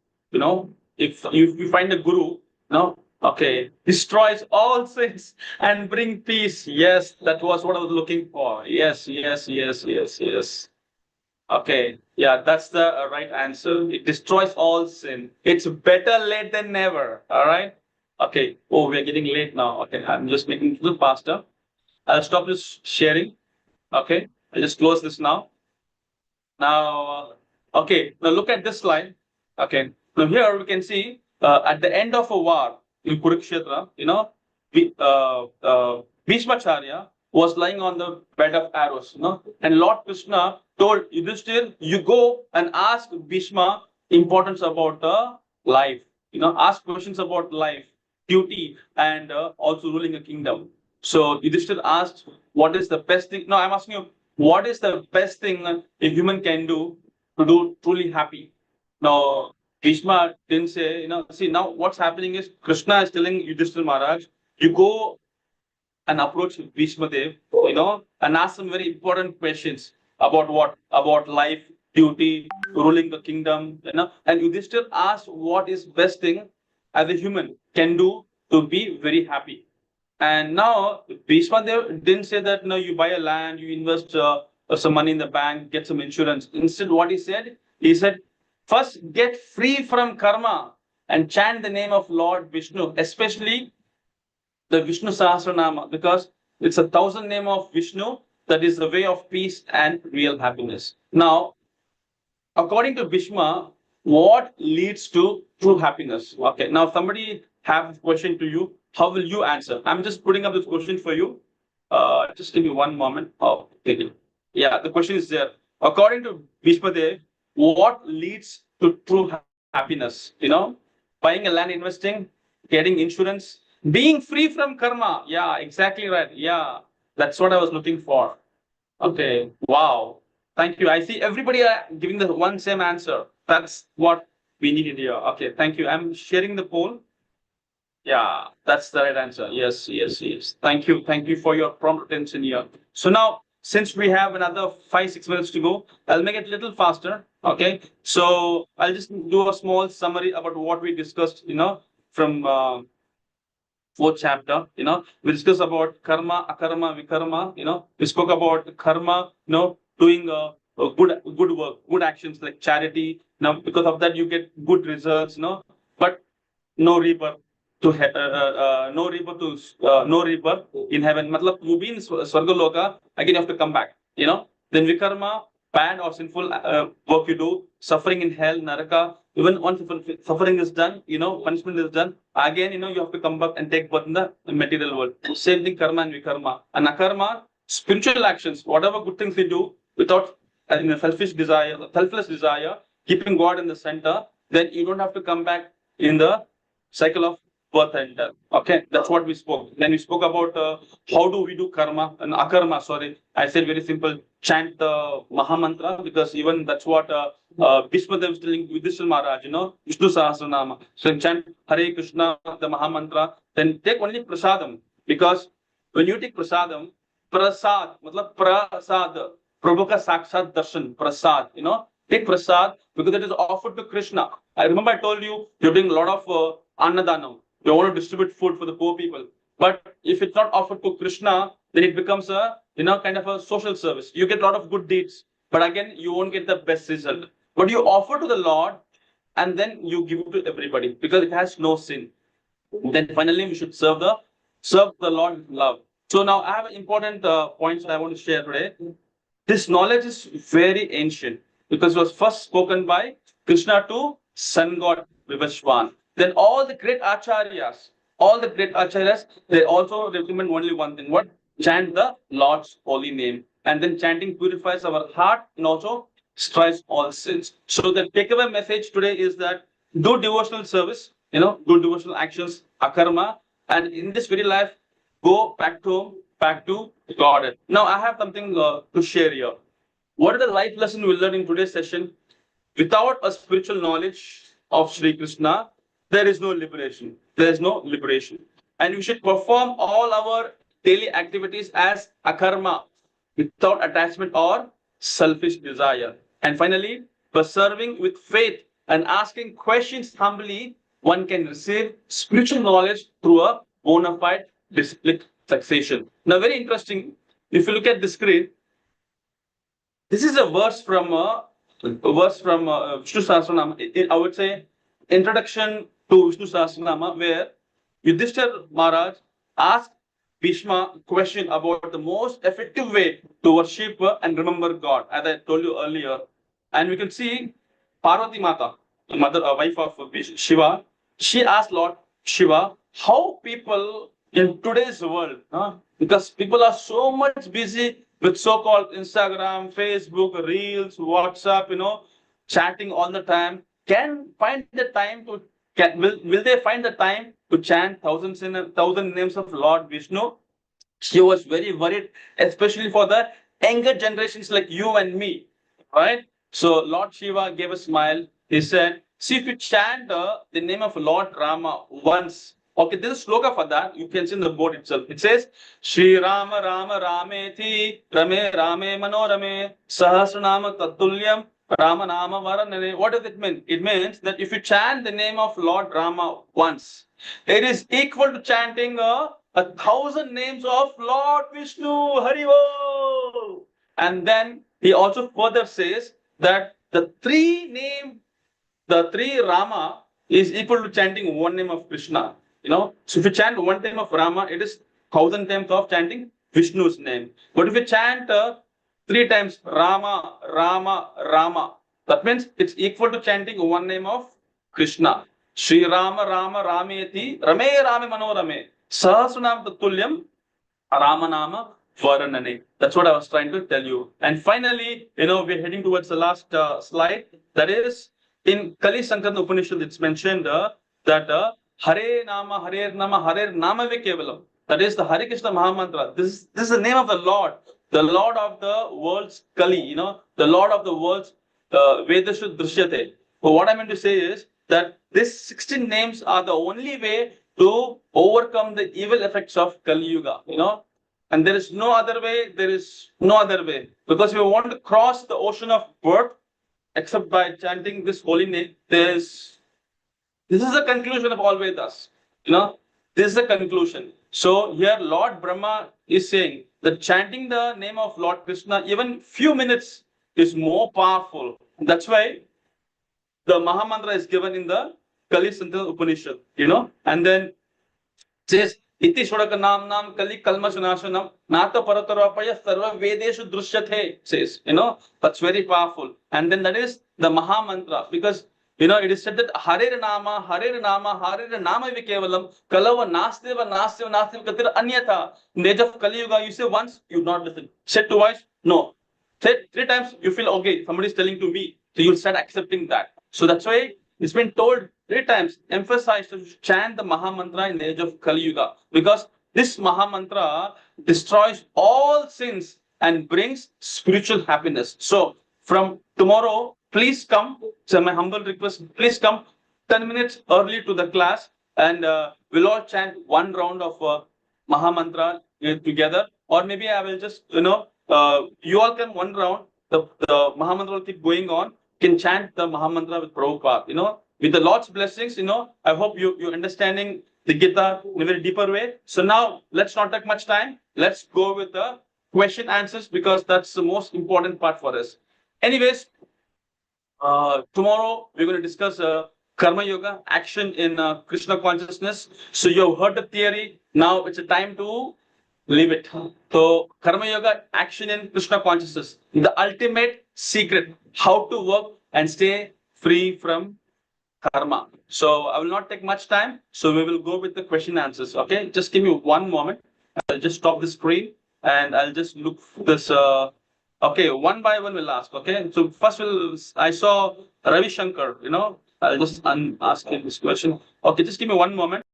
If you find a guru, okay, destroys all sins and bring peace. Yes, that was what I was looking for. Yes. Okay, yeah, that's the right answer. It destroys all sin. It's better late than never. All right. Okay. Oh, we're getting late now. Okay, I'm just making it a little faster. I'll stop this sharing. Okay, I'll just close this now. Now, okay, now look at this slide. Okay, now here we can see at the end of a war in Kurukshetra, Bhishmacharya was lying on the bed of arrows, and Lord Krishna told Yudhishthir, you go and ask Bhishma importance about life, ask questions about life, duty, and also ruling a kingdom. So Yudhishthir asked, what is the best thing? No, I'm asking you, what is the best thing a human can do to do truly happy? Now, Bhishma didn't say, see, now what's happening is Krishna is telling Yudhishthir Maharaj, you go and approach Bhishma Dev, and ask some very important questions about what? About life, duty, ruling the kingdom, And Yudhishthir asked what is best thing as a human can do to be very happy. And now Bhishma Dev didn't say that, you buy a land, you invest some money in the bank, get some insurance. Instead, what he said, first get free from karma and chant the name of Lord Vishnu, especially the Vishnu Sahasranama, because it's 1,000 name of Vishnu that is the way of peace and real happiness. Now, according to Bhishma, what leads to true happiness? Okay, now somebody have a question to you. How will you answer? I'm just putting up this question for you. Just give me one moment. Oh, thank you. Yeah, the question is there. According to Bhishma Dev, what leads to true happiness? Buying a land, investing, getting insurance, being free from karma. Yeah, exactly right. Yeah, that's what I was looking for. Okay, wow. Thank you. I see everybody are giving the one same answer. That's what we needed here. Okay, thank you. I'm sharing the poll. Yeah, that's the right answer. Yes. Thank you for your prompt attention here. So now, since we have another 5-6 minutes to go, I'll make it a little faster. Okay, so I'll just do a small summary about what we discussed, from fourth chapter. We discussed about karma, akarma, vikarma. We spoke about karma, doing a good work, good actions like charity. Now, because of that, you get good results, but no rebirth to no rebirth in heaven. Matlab, you be in Swargaloka, again you have to come back. Then vikarma, bad or sinful work you do, suffering in hell, naraka, even once suffering is done, punishment is done, again, you have to come back and take birth in the material world. Same thing, karma and vikarma. And akarma, spiritual actions, whatever good things we do without selfish desire, selfless desire, keeping God in the center, then you don't have to come back in the cycle of birth and death. Okay, that's what we spoke. Then we spoke about how do we do karma and akarma. Sorry, I said very simple. Chant the Mahamantra, because even that's what Bhishmadev is telling Yudhishthira Maharaj. Vishnu Sahasranama. So chant Hare Krishna, the Mahamantra. Then take only prasadam, because when you take prasadam, prasad, matlab prasad, Prabhu ka sakshat darshan, prasad. Take prasad because it is offered to Krishna. I remember I told you you're doing a lot of annadanam. You want to distribute food for the poor people. But if it's not offered to Krishna, then it becomes a kind of a social service. You get a lot of good deeds, but again, you won't get the best result. But you offer to the Lord, and then you give it to everybody because it has no sin. Then finally, we should serve the Lord with love. So now I have important points that I want to share today. This knowledge is very ancient because it was first spoken by Krishna to sun god Vivaswan. Then all the great acharyas, they also recommend only one thing: what? Chant the Lord's holy name. And then chanting purifies our heart and also strives all sins. So the takeaway message today is that do devotional service, do devotional actions, akarma, and in this very life, go back to God. Now I have something to share here. What are the life lessons we learn in today's session? Without a spiritual knowledge of Sri Krishna, there is no liberation. There is no liberation. And we should perform all our daily activities as akarma, without attachment or selfish desire. And finally, by serving with faith and asking questions humbly, one can receive spiritual knowledge through a bona fide disciplined succession. Now, very interesting. If you look at the screen, this is a verse from Vishnu Sahasranama. I would say introduction to Vishnu Sahasranama, where Yudhishthira Maharaj asked Bhishma a question about the most effective way to worship and remember God, as I told you earlier. And we can see Parvati Mata, mother, wife of Shiva, she asked Lord Shiva, how people in today's world, because people are so much busy with so-called Instagram, Facebook, Reels, WhatsApp, chatting all the time, will they find the time to chant thousand names of Lord Vishnu? She was very worried, especially for the younger generations like you and me, right? So Lord Shiva gave a smile. He said, see, if you chant the name of Lord Rama once, okay, there's a sloka for that. You can see in the board itself. It says, Shri Rama Rama Rameti Rame Rame Manorame Sahasranama Tatulyam Rama Nama Varanane. What does it mean? It means that if you chant the name of Lord Rama once, it is equal to chanting 1,000 names of Lord Vishnu. Haribo. And then he also further says that the three Rama is equal to chanting one name of Krishna. So if you chant one name of Rama, it is 1,000 times of chanting Vishnu's name. But if you chant 3 times Rama, Rama, Rama, that means it's equal to chanting one name of Krishna. Shri Rama Rama Rameti Rame Rame Manorame Sahasranam Tatulyam Ramanama Varanane. That's what I was trying to tell you. And finally, we're heading towards the last slide. That is, in Kali Sankarana Upanishad, it's mentioned that Hare Nama, Hare Nama Kevalam. That is the Hare Krishna Mahamantra. This is the name of the Lord of the world's Kali, the Lord of the world's Vedashu Drishyate. So what I meant to say is that these 16 names are the only way to overcome the evil effects of Kali Yuga, and there is no other way, because we want to cross the ocean of birth except by chanting this holy name. This is the conclusion of all Vedas, this is the conclusion. So here Lord Brahma is saying that chanting the name of Lord Krishna, even few minutes, is more powerful. That's why the Mahamantra is given in the Kali Sankarana Upanishad, and then it says Iti Shodaka Nam Kali Kalmashanashanam Nata Paratarapaya Sarva Vedeshu Drushyate says, that's very powerful. And then that is the Maha Mantra, because it is said that Hare Nama, Hare Nama, Hare Nama Vikevalam, Kalava Nastiva, Nastiva, Nastiva Katira Anyatha. In the age of Kali Yuga, you say once, you not listen. Said twice, no. Said 3 times, you feel okay, somebody is telling to me. So you'll start accepting that. So that's why it's been told 3 times, emphasized to chant the Maha Mantra in the age of Kali Yuga, because this Maha Mantra destroys all sins and brings spiritual happiness. So from tomorrow, please come. So my humble request, please come 10 minutes early to the class, and we'll all chant one round of Maha Mantra together. Or maybe I will just, you all can one round. The Maha Mantra will keep going on. Can chant the Maha Mantra with Prabhupada, with the Lord's blessings, I hope you're understanding the Gita in a very deeper way. So now let's not take much time. Let's go with the question answers, because that's the most important part for us. Anyways, tomorrow we're going to discuss Karma Yoga, action in Krishna consciousness. So you've heard the theory. Now it's a time to live it. So Karma Yoga, action in Krishna consciousness, the ultimate secret, how to work and stay free from karma. So I will not take much time. So we will go with the question answers. Okay, just give me one moment. I'll just stop the screen and I'll just look this. Okay, one by one we'll ask. Okay, so first I saw Ravi Shankar. I'll just ask him this question. Okay, just give me one moment.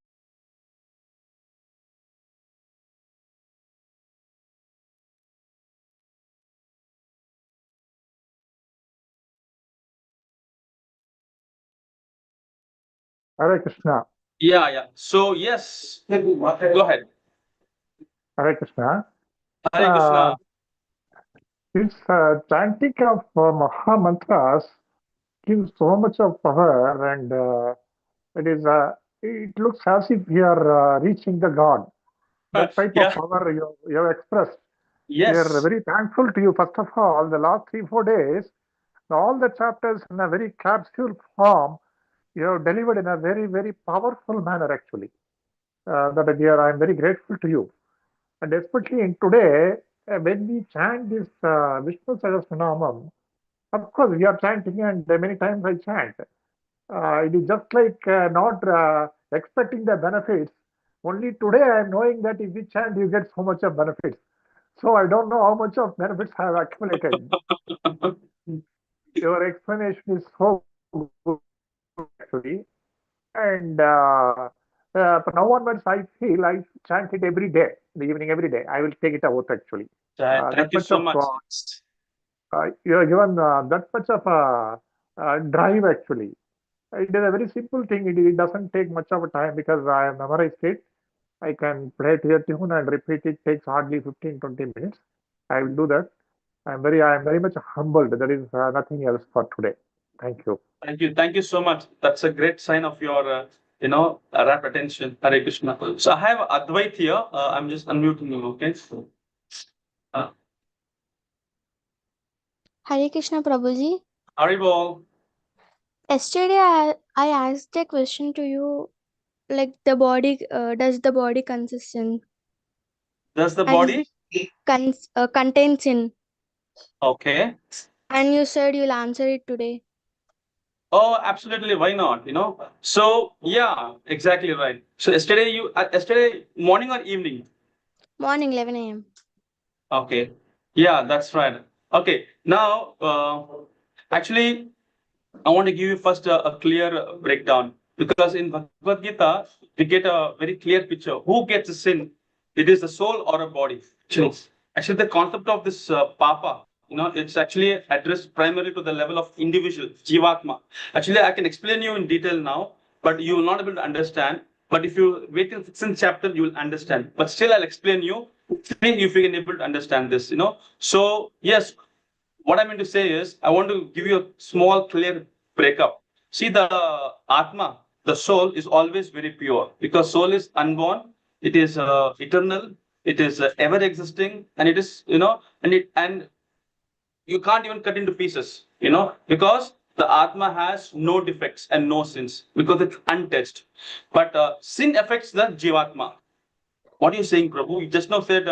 Hare Krishna.
Yeah. So yes, go ahead.
Hare Krishna.
Hare Krishna.
This chanting of Maha Mantras gives so much of power, and it looks as if we are reaching the God. That type of
Yeah.
power you have expressed. We are
Yes.
very thankful to you. First of all, the last 3-4 days, all the chapters in a very capsule form, you have delivered in a very, very powerful manner, actually. I am very grateful to you. And especially in today, when we chant this Vishnu Sahasranamam, of course, we are chanting, and many times I chant. It is just like not expecting the benefits. Only today I am knowing that if you chant, you get so much of benefits. So I don't know how much of benefits I have accumulated. Your explanation is so good, actually. And from now onwards, I feel I chant it every day, in the evening, every day. I will take it out, actually.
Thank
That
you
much
so
of
much.
you have given that much of drive, actually. It is a very simple thing. It doesn't take much of a time because I have memorized it. I can play to a tune and repeat it. Takes hardly 15-20 minutes. I will do that. I am very much humbled. There is nothing else for today. Thank you.
Thank you so much. That's a great sign of your, rapt attention. Hare Krishna. So I have Advait here. I'm just unmuting him. Okay.
Hare Krishna Prabhuji.
Haribol.
Yesterday I asked a question to you, like the body, does the body consist in?
Does the
And
body?
contains in.
Okay.
And you said you'll answer it today.
Oh, absolutely. Why not? So yeah, exactly right. So yesterday morning or evening?
Morning 11 a.m.
Okay. Yeah, that's right. Okay. Now, actually, I want to give you first a clear breakdown, because in Bhagavad Gita, we get a very clear picture. Who gets a sin? It is the soul or a body. Actually, the concept of this papa, it's actually addressed primarily to the level of individual, jivatma. Actually, I can explain you in detail now, but you will not be able to understand. But if you wait till 6th chapter, you will understand. But still, I'll explain you. See if you can able to understand this. So yes, what I mean to say is, I want to give you a small, clear breakup. See, the Atma, the soul, is always very pure, because soul is unborn, it is eternal, it is ever existing, and it is, and you can't even cut into pieces, because the Atma has no defects and no sins, because it's untouched. But sin affects the Jivatma. What are you saying, Prabhu? You just now said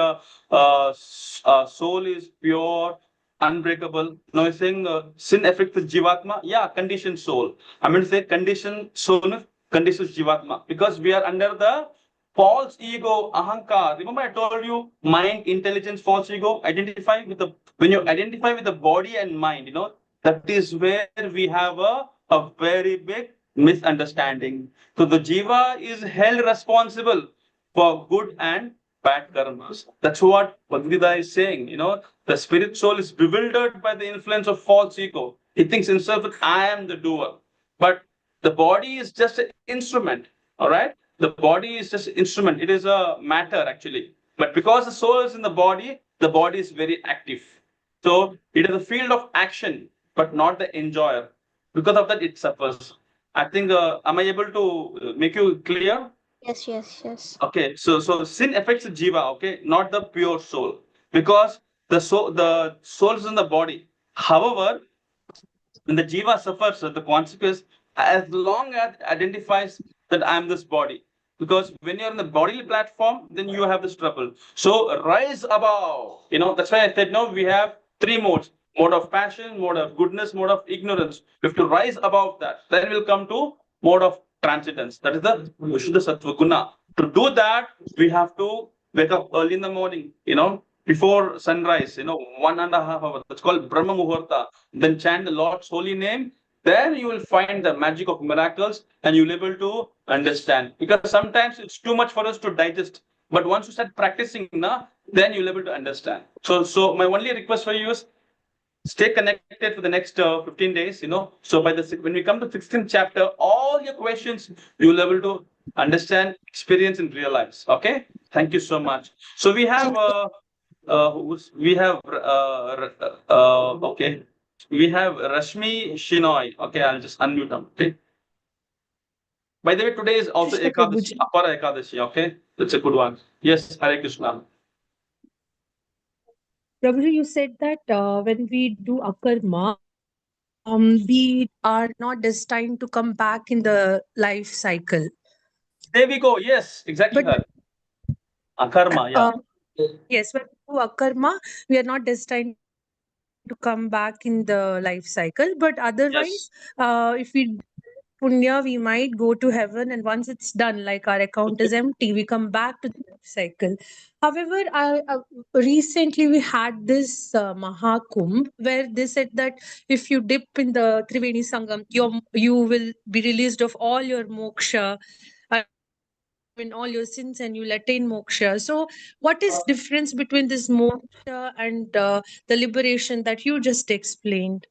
soul is pure, unbreakable. Now you're saying sin affects the jivatma. Yeah, conditioned soul. I'm going to say conditioned soul, conditioned jivatma, because we are under the false ego, ahankar. Remember, I told you mind, intelligence, false ego. Identify with the when you identify with the body and mind. That is where we have a very big misunderstanding. So the jiva is held responsible for good and bad karmas. That's what Bhagavad is saying. The spirit soul is bewildered by the influence of false ego. He thinks himself that I am the doer. But the body is just an instrument. All right? The body is just an instrument. It is a matter actually. But because the soul is in the body is very active. So it is a field of action, but not the enjoyer. Because of that, it suffers. I think, am I able to make you clear?
Yes, yes, yes.
Okay, so sin affects the jiva, okay, not the pure soul, because the soul is in the body. However, when the jiva suffers the consequence, as long as it identifies that I am this body. Because when you're in the bodily platform, then you have this trouble. So rise above. That's why I said no, we have three modes: mode of passion, mode of goodness, mode of ignorance. We have to rise above that. Then we'll come to mode of transcendence. That is the Vishuddha Sattva Guna. To do that, we have to wake up early in the morning, before sunrise, 1.5 hours. That's called Brahma Muhurta. Then chant the Lord's holy name. Then you will find the magic of miracles and you'll be able to understand. Because sometimes it's too much for us to digest. But once you start practicing, then you'll be able to understand. So my only request for you is stay connected for the next 15 days. So when we come to 16th chapter, all your questions you'll be able to understand, experience, and realize. Okay. Thank you so much. So we have okay. We have Rashmi Shinoy. Okay, I'll just unmute them. Okay. By the way, today is also
Krishna
Ekadashi,
Prabhuji.
Apara Ekadashi. Okay, that's a good one. Yes, Hare Krishna.
Prabhuji, you said that when we do akarma, we are not destined to come back in the life cycle.
There we go. Yes, exactly.
But
Akarma, yeah.
yes, when we do akarma, we are not destined to come back in the life cycle. But otherwise,
Yes.
if we punya, we might go to heaven, and once it's done, like our account is empty, we come back to the life cycle. However, recently we had this Mahakumbh where they said that if you dip in the Triveni Sangam, you will be released of all your moksha, in all your sins, and you'll attain moksha. So, what is difference between this moksha and the liberation that you just explained?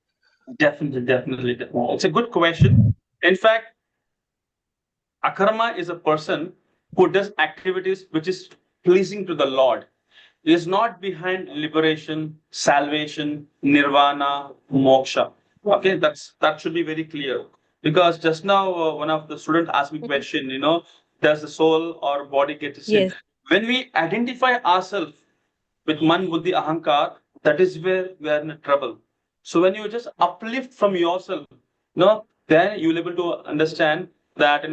Definitely. It's a good question. In fact, Akarma is a person who does activities which is pleasing to the Lord. He is not behind liberation, salvation, nirvana, moksha. Okay, that should be very clear. Because just now one of the students asked me a question, does the soul or body get to sin?
Yes.
When we identify ourselves with man, buddhi, ahankar, that is where we are in trouble. So when you just uplift from yourself, then you'll be able to understand that,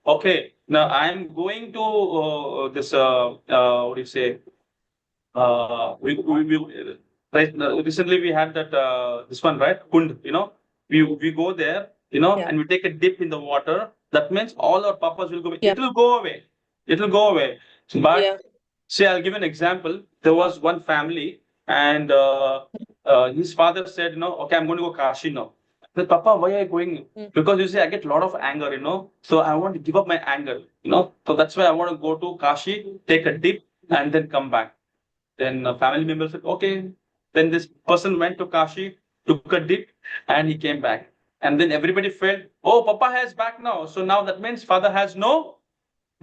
okay, now I'm going to this, what do you say? Right, recently we had that, this one, right? Kund, we go there,
Yeah.
and we take a dip in the water. That means all our papas will go away.
Yeah.
It will go away. It will go away. But
Yeah.
say, I'll give an example. There was one family, and his father said, okay, I'm going to go Kashi now. I said, Papa, why are you going? Because you see, I get a lot of anger, so I want to give up my anger, so that's why I want to go to Kashi, take a dip, and then come back. Then a family member said, okay. Then this person went to Kashi, took a dip, and he came back. And then everybody felt, oh, Papa has back now. So now that means father has no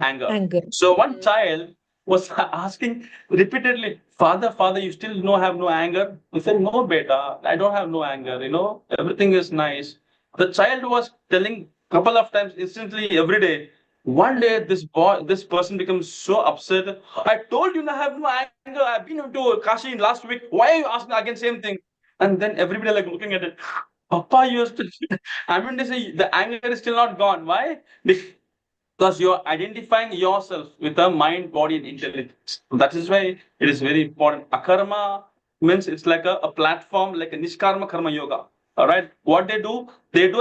anger. So one child was asking repeatedly, Father, you still have no anger? He said, no, beta, I don't have no anger, everything is nice. The child was telling couple of times instantly every day. One day this person becomes so upset. I told you I have no anger. I've been to Kashi last week. Why are you asking again same thing? And then everybody like looking at it. Papa used to I mean, they say the anger is still not gone. Why? because you are identifying yourself with the mind, body, and intelligence. That is why it is very important. Akarma means it's like a platform, like a Nishkarma Karma Yoga. All right. What they do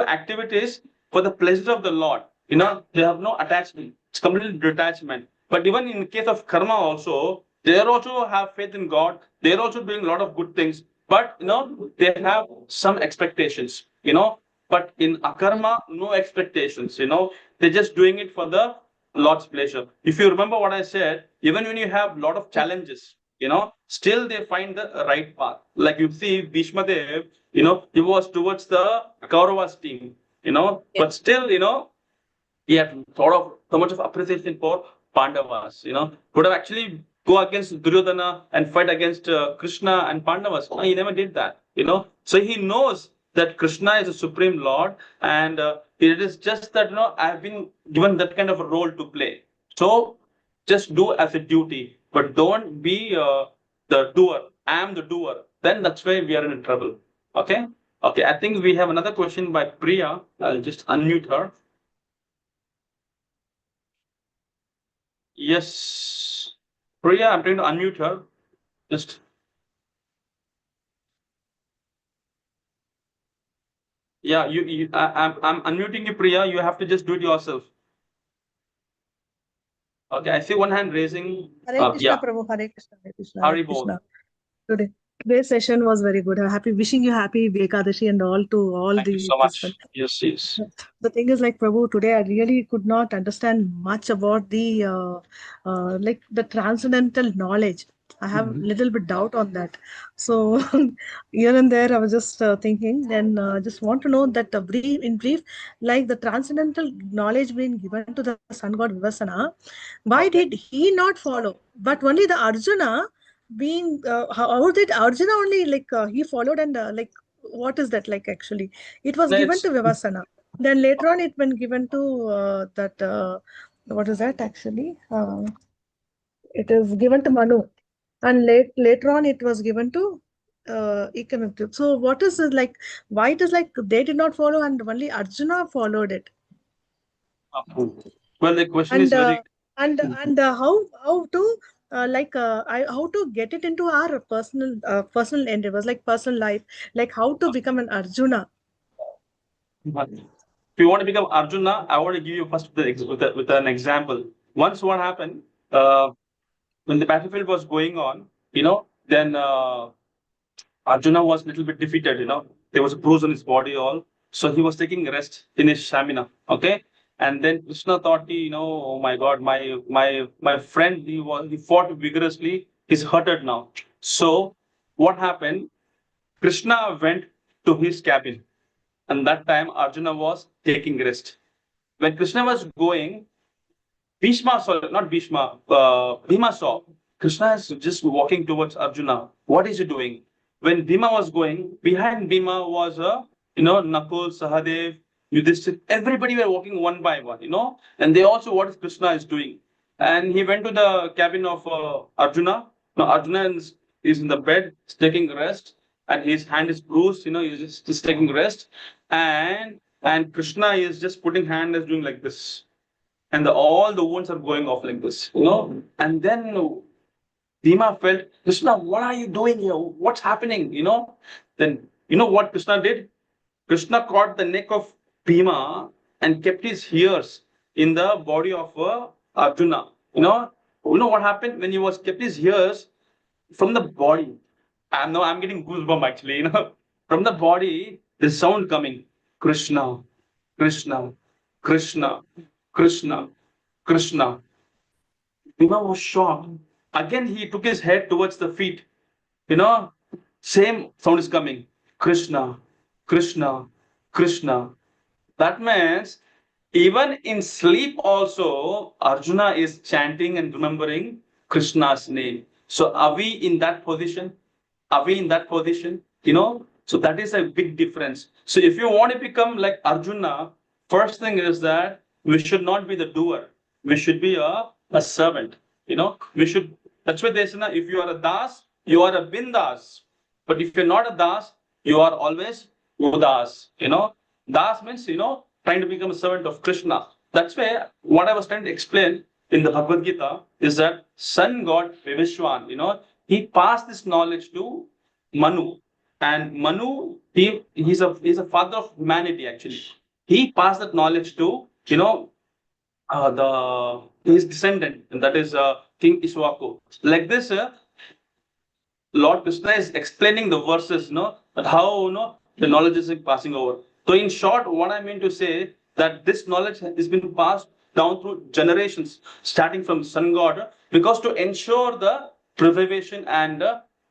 activities for the pleasure of the Lord. They have no attachment. It's completely detachment. But even in case of karma also, they also have faith in God. They're also doing a lot of good things. But they have some expectations. But in akarma, no expectations. They're just doing it for the Lord's pleasure. If you remember what I said, even when you have a lot of challenges, still they find the right path. Like you see, Bhishma Dev, he was towards the Kauravas team, but still, he had sort of so much of appreciation for Pandavas, would have actually go against Duryodhana and fight against Krishna and Pandavas. No, he never did that, So he knows that Krishna is a supreme Lord, and it is just that I have been given that kind of a role to play. So just do as a duty, but don't be the doer. I am the doer. Then that's why we are in trouble. Okay. Okay. I think we have another question by Priya. I'll just unmute her. Yes. Priya, I'm trying to unmute her. Just. Yeah, I'm unmuting you, Priya. You have to just do it yourself. Okay, I see one hand raising.
Hare Krishna,
Yeah.
Prabhu. Hare Krishna. Hare Krishna.
Hari
Hare
bol.
Krishna. Today's session was very good. Happy wishing you happy Ekadashi and all to all
Thank you
the
so
this
much. Yes, yes.
The thing is, like Prabhu, today I really could not understand much about the like the transcendental knowledge. I have little bit doubt on that. So here and there, I was just thinking. Then just want to know that in brief, like the transcendental knowledge being given to the sun god Vivasana, why did he not follow? But only the Arjuna being how did Arjuna only like he followed and like what is that like actually? It was given
It's
to Vivasana. Then later on, it been given to that. What is that actually? It is given to Manu, and later on, it was given to Ekanath. So, what is it like? Why it is like they did not follow, and only Arjuna followed it?
well, the question is
And
very.
how to how to get it into our personal endeavors, like personal life, like how to become an Arjuna.
If you want to become Arjuna, I want to give you first with an example. Once what happened, when the battlefield was going on, then Arjuna was a little bit defeated, There was a bruise on his body all. So he was taking rest in his stamina. Okay. And then Krishna thought, oh my God, my friend, he fought vigorously. He's hurted now. So what happened? Krishna went to his cabin. And that time Arjuna was taking rest. When Krishna was going, Bhishma saw, not Bhishma, Bhima saw. Krishna is just walking towards Arjuna. What is he doing? When Bhima was going, behind Bhima was Nakul, Sahadev, Yudhishthir. Everybody were walking one by one, and they also what Krishna is doing. And he went to the cabin of Arjuna. Now Arjuna is in the bed, taking rest, and his hand is bruised. He's just taking rest, and Krishna is just putting hand is doing like this, and all the wounds are going off like this, And then Bhima felt, Krishna, what are you doing here? What's happening? Then what Krishna did? Krishna caught the neck of Bhima and kept his ears in the body of Arjuna. What happened when he was kept his ears from the body? I'm getting goosebumps actually. From the body, the sound coming, Krishna, Krishna, Krishna, Krishna, Krishna. Bhima was shocked. Again, he took his head towards the feet. Same sound is coming. Krishna, Krishna, Krishna. That means even in sleep also, Arjuna is chanting and remembering Krishna's name. So are we in that position? Are we in that position? So that is a big difference. So if you want to become like Arjuna, first thing is that we should not be the doer. We should be a servant. We should. That's why they say, if you are a das, you are a bindas. But if you're not a das, you are always udas. Das means trying to become a servant of Krishna. That's why what I was trying to explain in the Bhagavad Gita is that sun god Vivishwan, he passed this knowledge to Manu. And Manu, he's a father of humanity actually. He passed that knowledge to, his descendant, and that is King Ishwaku. Like this, Lord Krishna is explaining the verses, that how the knowledge is passing over. So, in short, what I mean to say that this knowledge has been passed down through generations, starting from Sun God, because to ensure the preservation and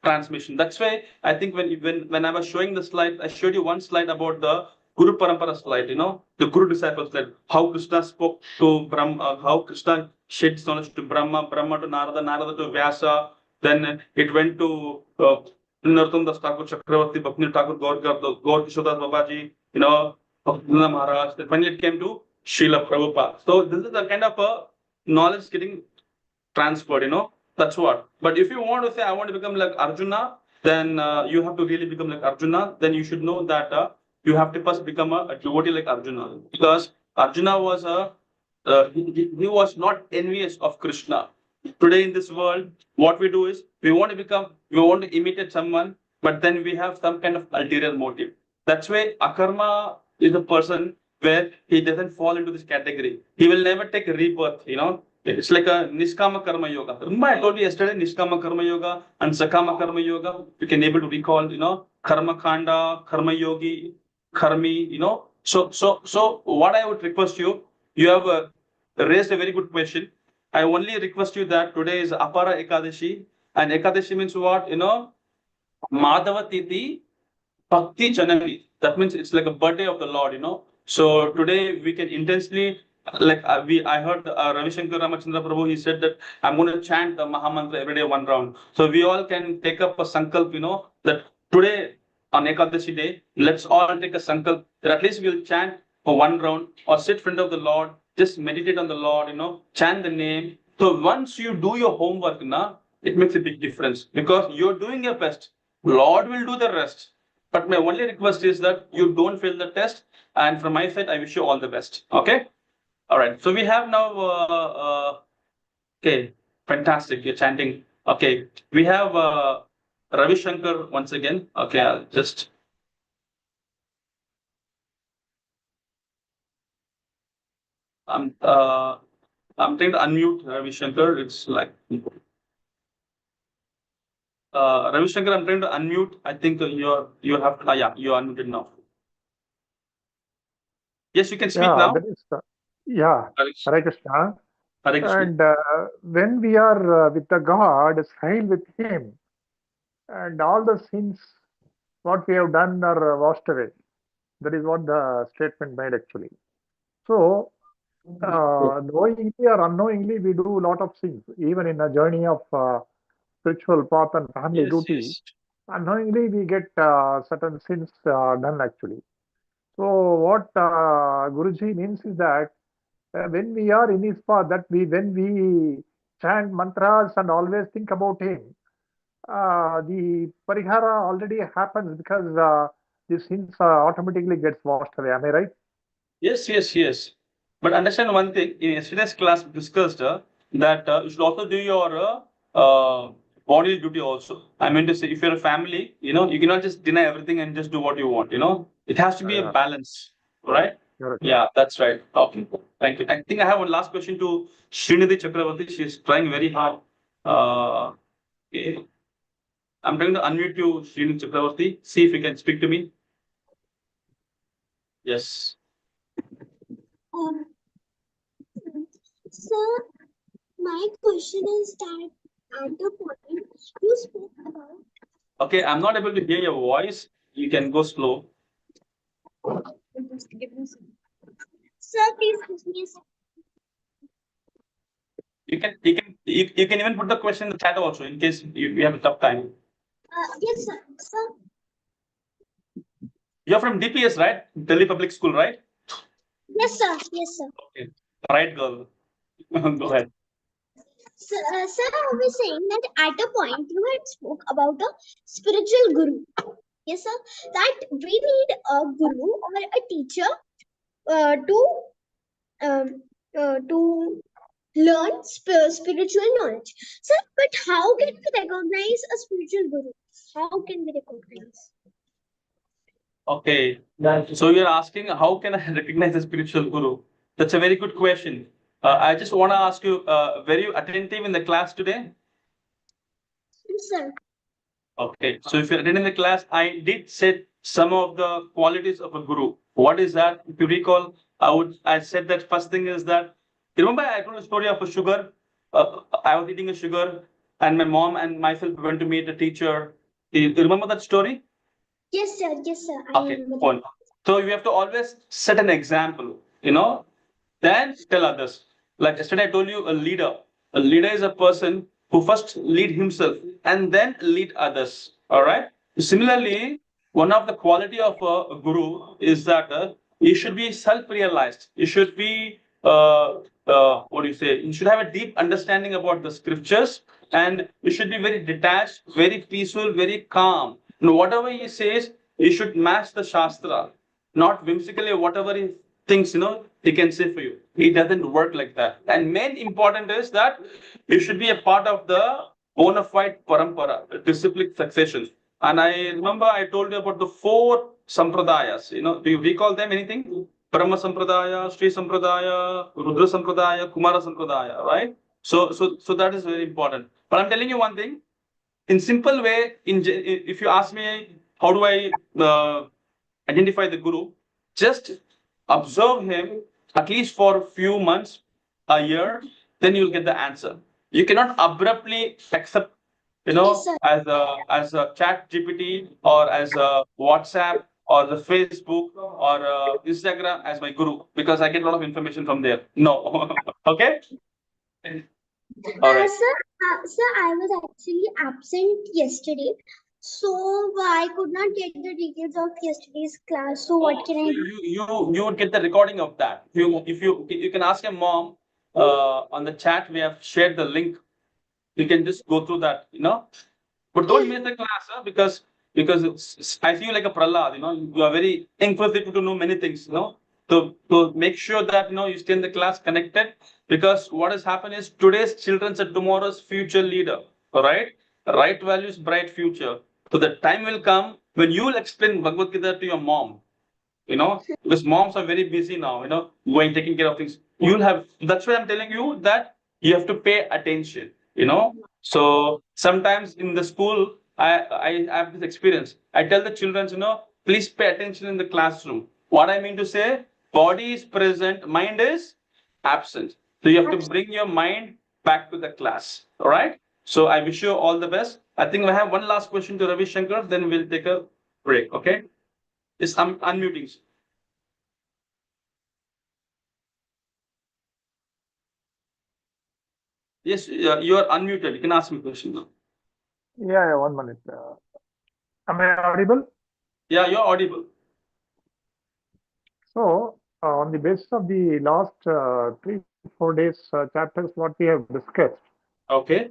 transmission. That's why I think when I was showing the slide, I showed you one slide about the Guru Parampara slide, the Guru disciple slide, how Krishna spoke to Brahma, how Krishna sheds knowledge to Brahma, Brahma to Narada, Narada to Vyasa, then it went to Narottam Das Thakur Chakravarti, Bhakti Thakur Gaur Kishodas Babaji, Bhaktivinoda Maharaj. Then finally it came to Srila Prabhupada. So this is the kind of knowledge getting transferred, that's what. But if you want to say, I want to become like Arjuna, then you have to really become like Arjuna. Then you should know that you have to first become a devotee like Arjuna. Because Arjuna was he was not envious of Krishna. Today in this world, what we do is we want to imitate someone, but then we have some kind of ulterior motive. That's why Akarma is a person where he doesn't fall into this category. He will never take a rebirth, It's like a Niskama Karma Yoga. Remember I told you yesterday, Niskama Karma Yoga and Sakama Karma Yoga. You can able to recall, Karma Kanda, Karma Yogi, Karmi, So what I would request you have raised a very good question. I only request you that today is Apara Ekadashi, and Ekadashi means what? Madhava Tithi Bhakti Janami. That means it's like a birthday of the Lord, So today we can intensely, like I heard Ravi Shankar Ramachandra Prabhu, he said that I'm going to chant the Mahamantra every day 1 round. So we all can take up a sankalp, that today on Ekadashi day, let's all take a sankalp that at least we'll chant for 1 round or sit in front of the Lord, just meditate on the Lord, chant the name. So once you do your homework, it makes a big difference because you're doing your best. Lord will do the rest. But my only request is that you don't fail the test. And from my side, I wish you all the best. Okay? All right. So we have now, okay, fantastic. You're chanting. Okay. We have Ravi Shankar once again. Okay, I'll just. I'm trying to unmute Ravi Shankar. It's like. Ravi Shankar, I'm trying to unmute. I think you have to, yeah, you're unmuted now. Yes, you can speak now.
That is, Hare Krishna.
Hare Krishna.
And when we are with the God, smile with Him, and all the sins, what we have done are washed away. That is what the statement made actually. So, knowingly or unknowingly, we do a lot of sins, even in a journey of spiritual path and family duty.
Yes.
Unknowingly, we get certain sins done actually. So, what Guruji means is that when we are in his path, when we chant mantras and always think about him, the parihara already happens because the sins automatically gets washed away. Am I right?
Yes. But understand one thing. In yesterday's class, we discussed that you should also do your bodily duty also. I mean to say, if you're a family, you cannot just deny everything and just do what you want. It has to be a balance, right?
Correct.
Yeah, that's right. Okay, thank you. I think I have one last question to Srinidhi Chakravarti. She's trying very hard. Okay. I'm trying to unmute you, Srinidhi Chakravarti. See if you can speak to me. Yes.
Sir, my question is that at the point you spoke about.
Okay, I'm not able to hear your voice. You can go slow.
Sir, please give me a second.
You can even put the question in the chat also in case you have a tough time.
Yes, sir. Sir.
You're from DPS, right? Delhi Public School, right?
Yes, sir. Yes, sir.
Okay. Right, girl. Go ahead.
Sir, I was saying that at a point you had spoke about a spiritual guru. Yes, sir. That we need a guru or a teacher to to learn spiritual knowledge. Sir, but how can we recognize a spiritual guru? How can we recognize?
Okay. So you're asking how can I recognize a spiritual guru? That's a very good question. I just want to ask you, were you attentive in the class today?
Yes, sir.
Okay. So if you're attending the class, I did set some of the qualities of a guru. What is that? If you recall, I said that first thing is that, remember I told a story of a sugar. I was eating a sugar, and my mom and myself went to meet a teacher. You remember that story?
Yes, sir. Yes, sir. I
Okay,
remember that.
fine. So you have to always set an example, then tell others. Like yesterday, I told you a leader. A leader is a person who first lead himself and then lead others. All right. Similarly, one of the quality of a guru is that you should be self-realized. You should be what do you say? You should have a deep understanding about the scriptures, and you should be very detached, very peaceful, very calm. And whatever he says, you should match the shastra, not whimsically whatever he thinks, he can say for you. It doesn't work like that. And main important is that you should be a part of the bona fide parampara, disciplic succession. And I remember I told you about the 4 sampradayas. Do you recall them? Anything? Brahma Sampradaya, Sri Sampradaya, Rudra Sampradaya, Kumara Sampradaya, right? So that is very important. But I'm telling you one thing. In simple way, if you ask me, how do I identify the guru? Just observe him at least for a few months, a year, then you'll get the answer. You cannot abruptly accept,
Yes, sir.
as a chat GPT or as a WhatsApp or the Facebook or Instagram as my guru, because I get a lot of information from there. No. Okay? All right.
Sir, I was actually absent yesterday, so I could not get the details of yesterday's class. So what can I do?
You would get the recording of that. If you can ask your mom on the chat. We have shared the link. You can just go through that, But don't miss the class, because I see you like a Prahlad, You are very inquisitive to know many things, To make sure that you stay in the class connected, because what has happened is today's children are tomorrow's future leader. All right, right values, bright future. So the time will come when you will explain Bhagavad Gita to your mom, because moms are very busy now, going taking care of things. You'll have, that's why I'm telling you that you have to pay attention, So sometimes in the school, I have this experience. I tell the children, please pay attention in the classroom. What I mean to say, body is present, mind is absent. So you have to bring your mind back to the class. All right. So I wish you all the best. I think I have one last question to Ravi Shankar, then we'll take a break. Okay. Yes, I'm unmuting. Yes, you are unmuted. You can ask me a question now.
Yeah, 1 minute. Am I audible?
Yeah, you're audible.
So, on the basis of the last 3-4 days chapters, what we have discussed,
Okay.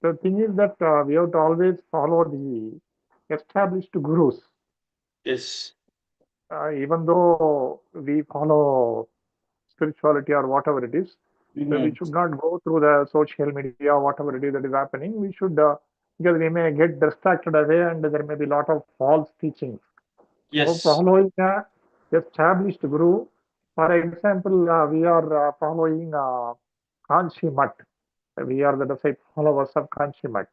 the thing is that we have to always follow the established gurus.
Yes.
Even though we follow spirituality or whatever it is, so we should not go through the social media or whatever it is that is happening. We should, because we may get distracted away and there may be a lot of false teachings. So
Yes.
following a established guru, for example, we are following Kanchi Mat. We are the followers of Kanchi Mat.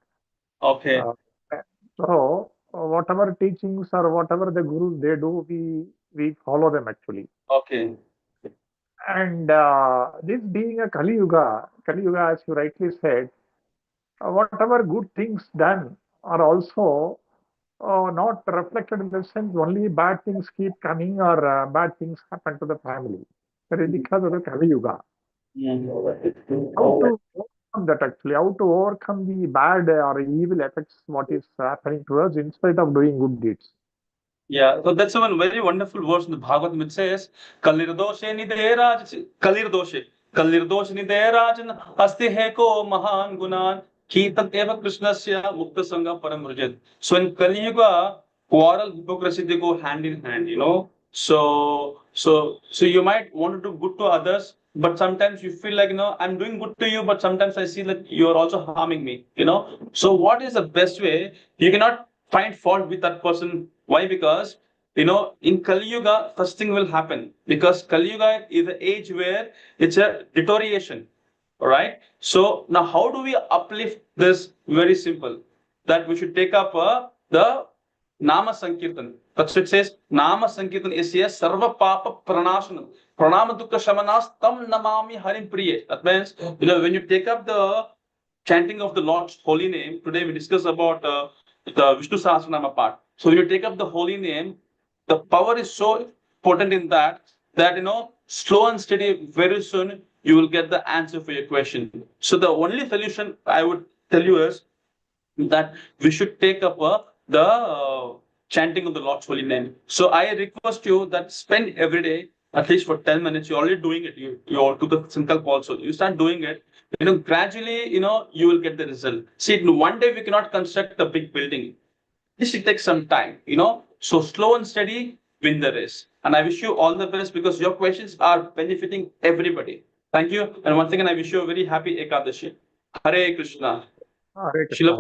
Okay.
So whatever teachings or whatever the gurus they do, we follow them actually.
Okay.
And this being a Kali Yuga, as you rightly said, whatever good things done are also not reflected in the sense only bad things keep coming or bad things happen to the family. That is because of the Kali Yuga. How to overcome that actually? How to overcome the bad or evil effects what is happening to us in spite of doing good deeds?
Yeah, so that's one very wonderful verse in the Bhagavad which says, Kalirdoshe nideraj, Kalirdoshe niderajan, asti heko mahan gunan, kitat eva krishnasya mukta sangha paramrujat. So in Kali Yuga, quarrel, hypocrisy, they go hand in hand, So you might want to do good to others, but sometimes you feel like, I'm doing good to you, but sometimes I see that you're also harming me, So what is the best way? You cannot find fault with that person. Why? Because, in Kali Yuga, first thing will happen, because Kali Yuga is the age where it's a deterioration. All right. So now how do we uplift this? Very simple. That we should take up the Nama Sankirtan. That's what it says. Nama Sankirtan is a Sarva Papa Pranashanam. Pranama Dukha Shamanas Tam Namami Harim Priye. That means, when you take up the chanting of the Lord's holy name, today we discuss about the Vishnu Sahasranama part. So when you take up the holy name, the power is so potent in that, slow and steady, very soon you will get the answer for your question. So the only solution I would tell you is that we should take up the chanting of the Lord's holy name. So I request you that spend every day at least for 10 minutes. You're already doing it. You all took the Sankalp also. You start doing it. Gradually, you will get the result. See, in one day we cannot construct a big building. This will take some time, So slow and steady, win the race. And I wish you all the best, because your questions are benefiting everybody. Thank you. And once again, I wish you a very happy Ekadashi. Hare Krishna.
Hare
Srila
Krishna.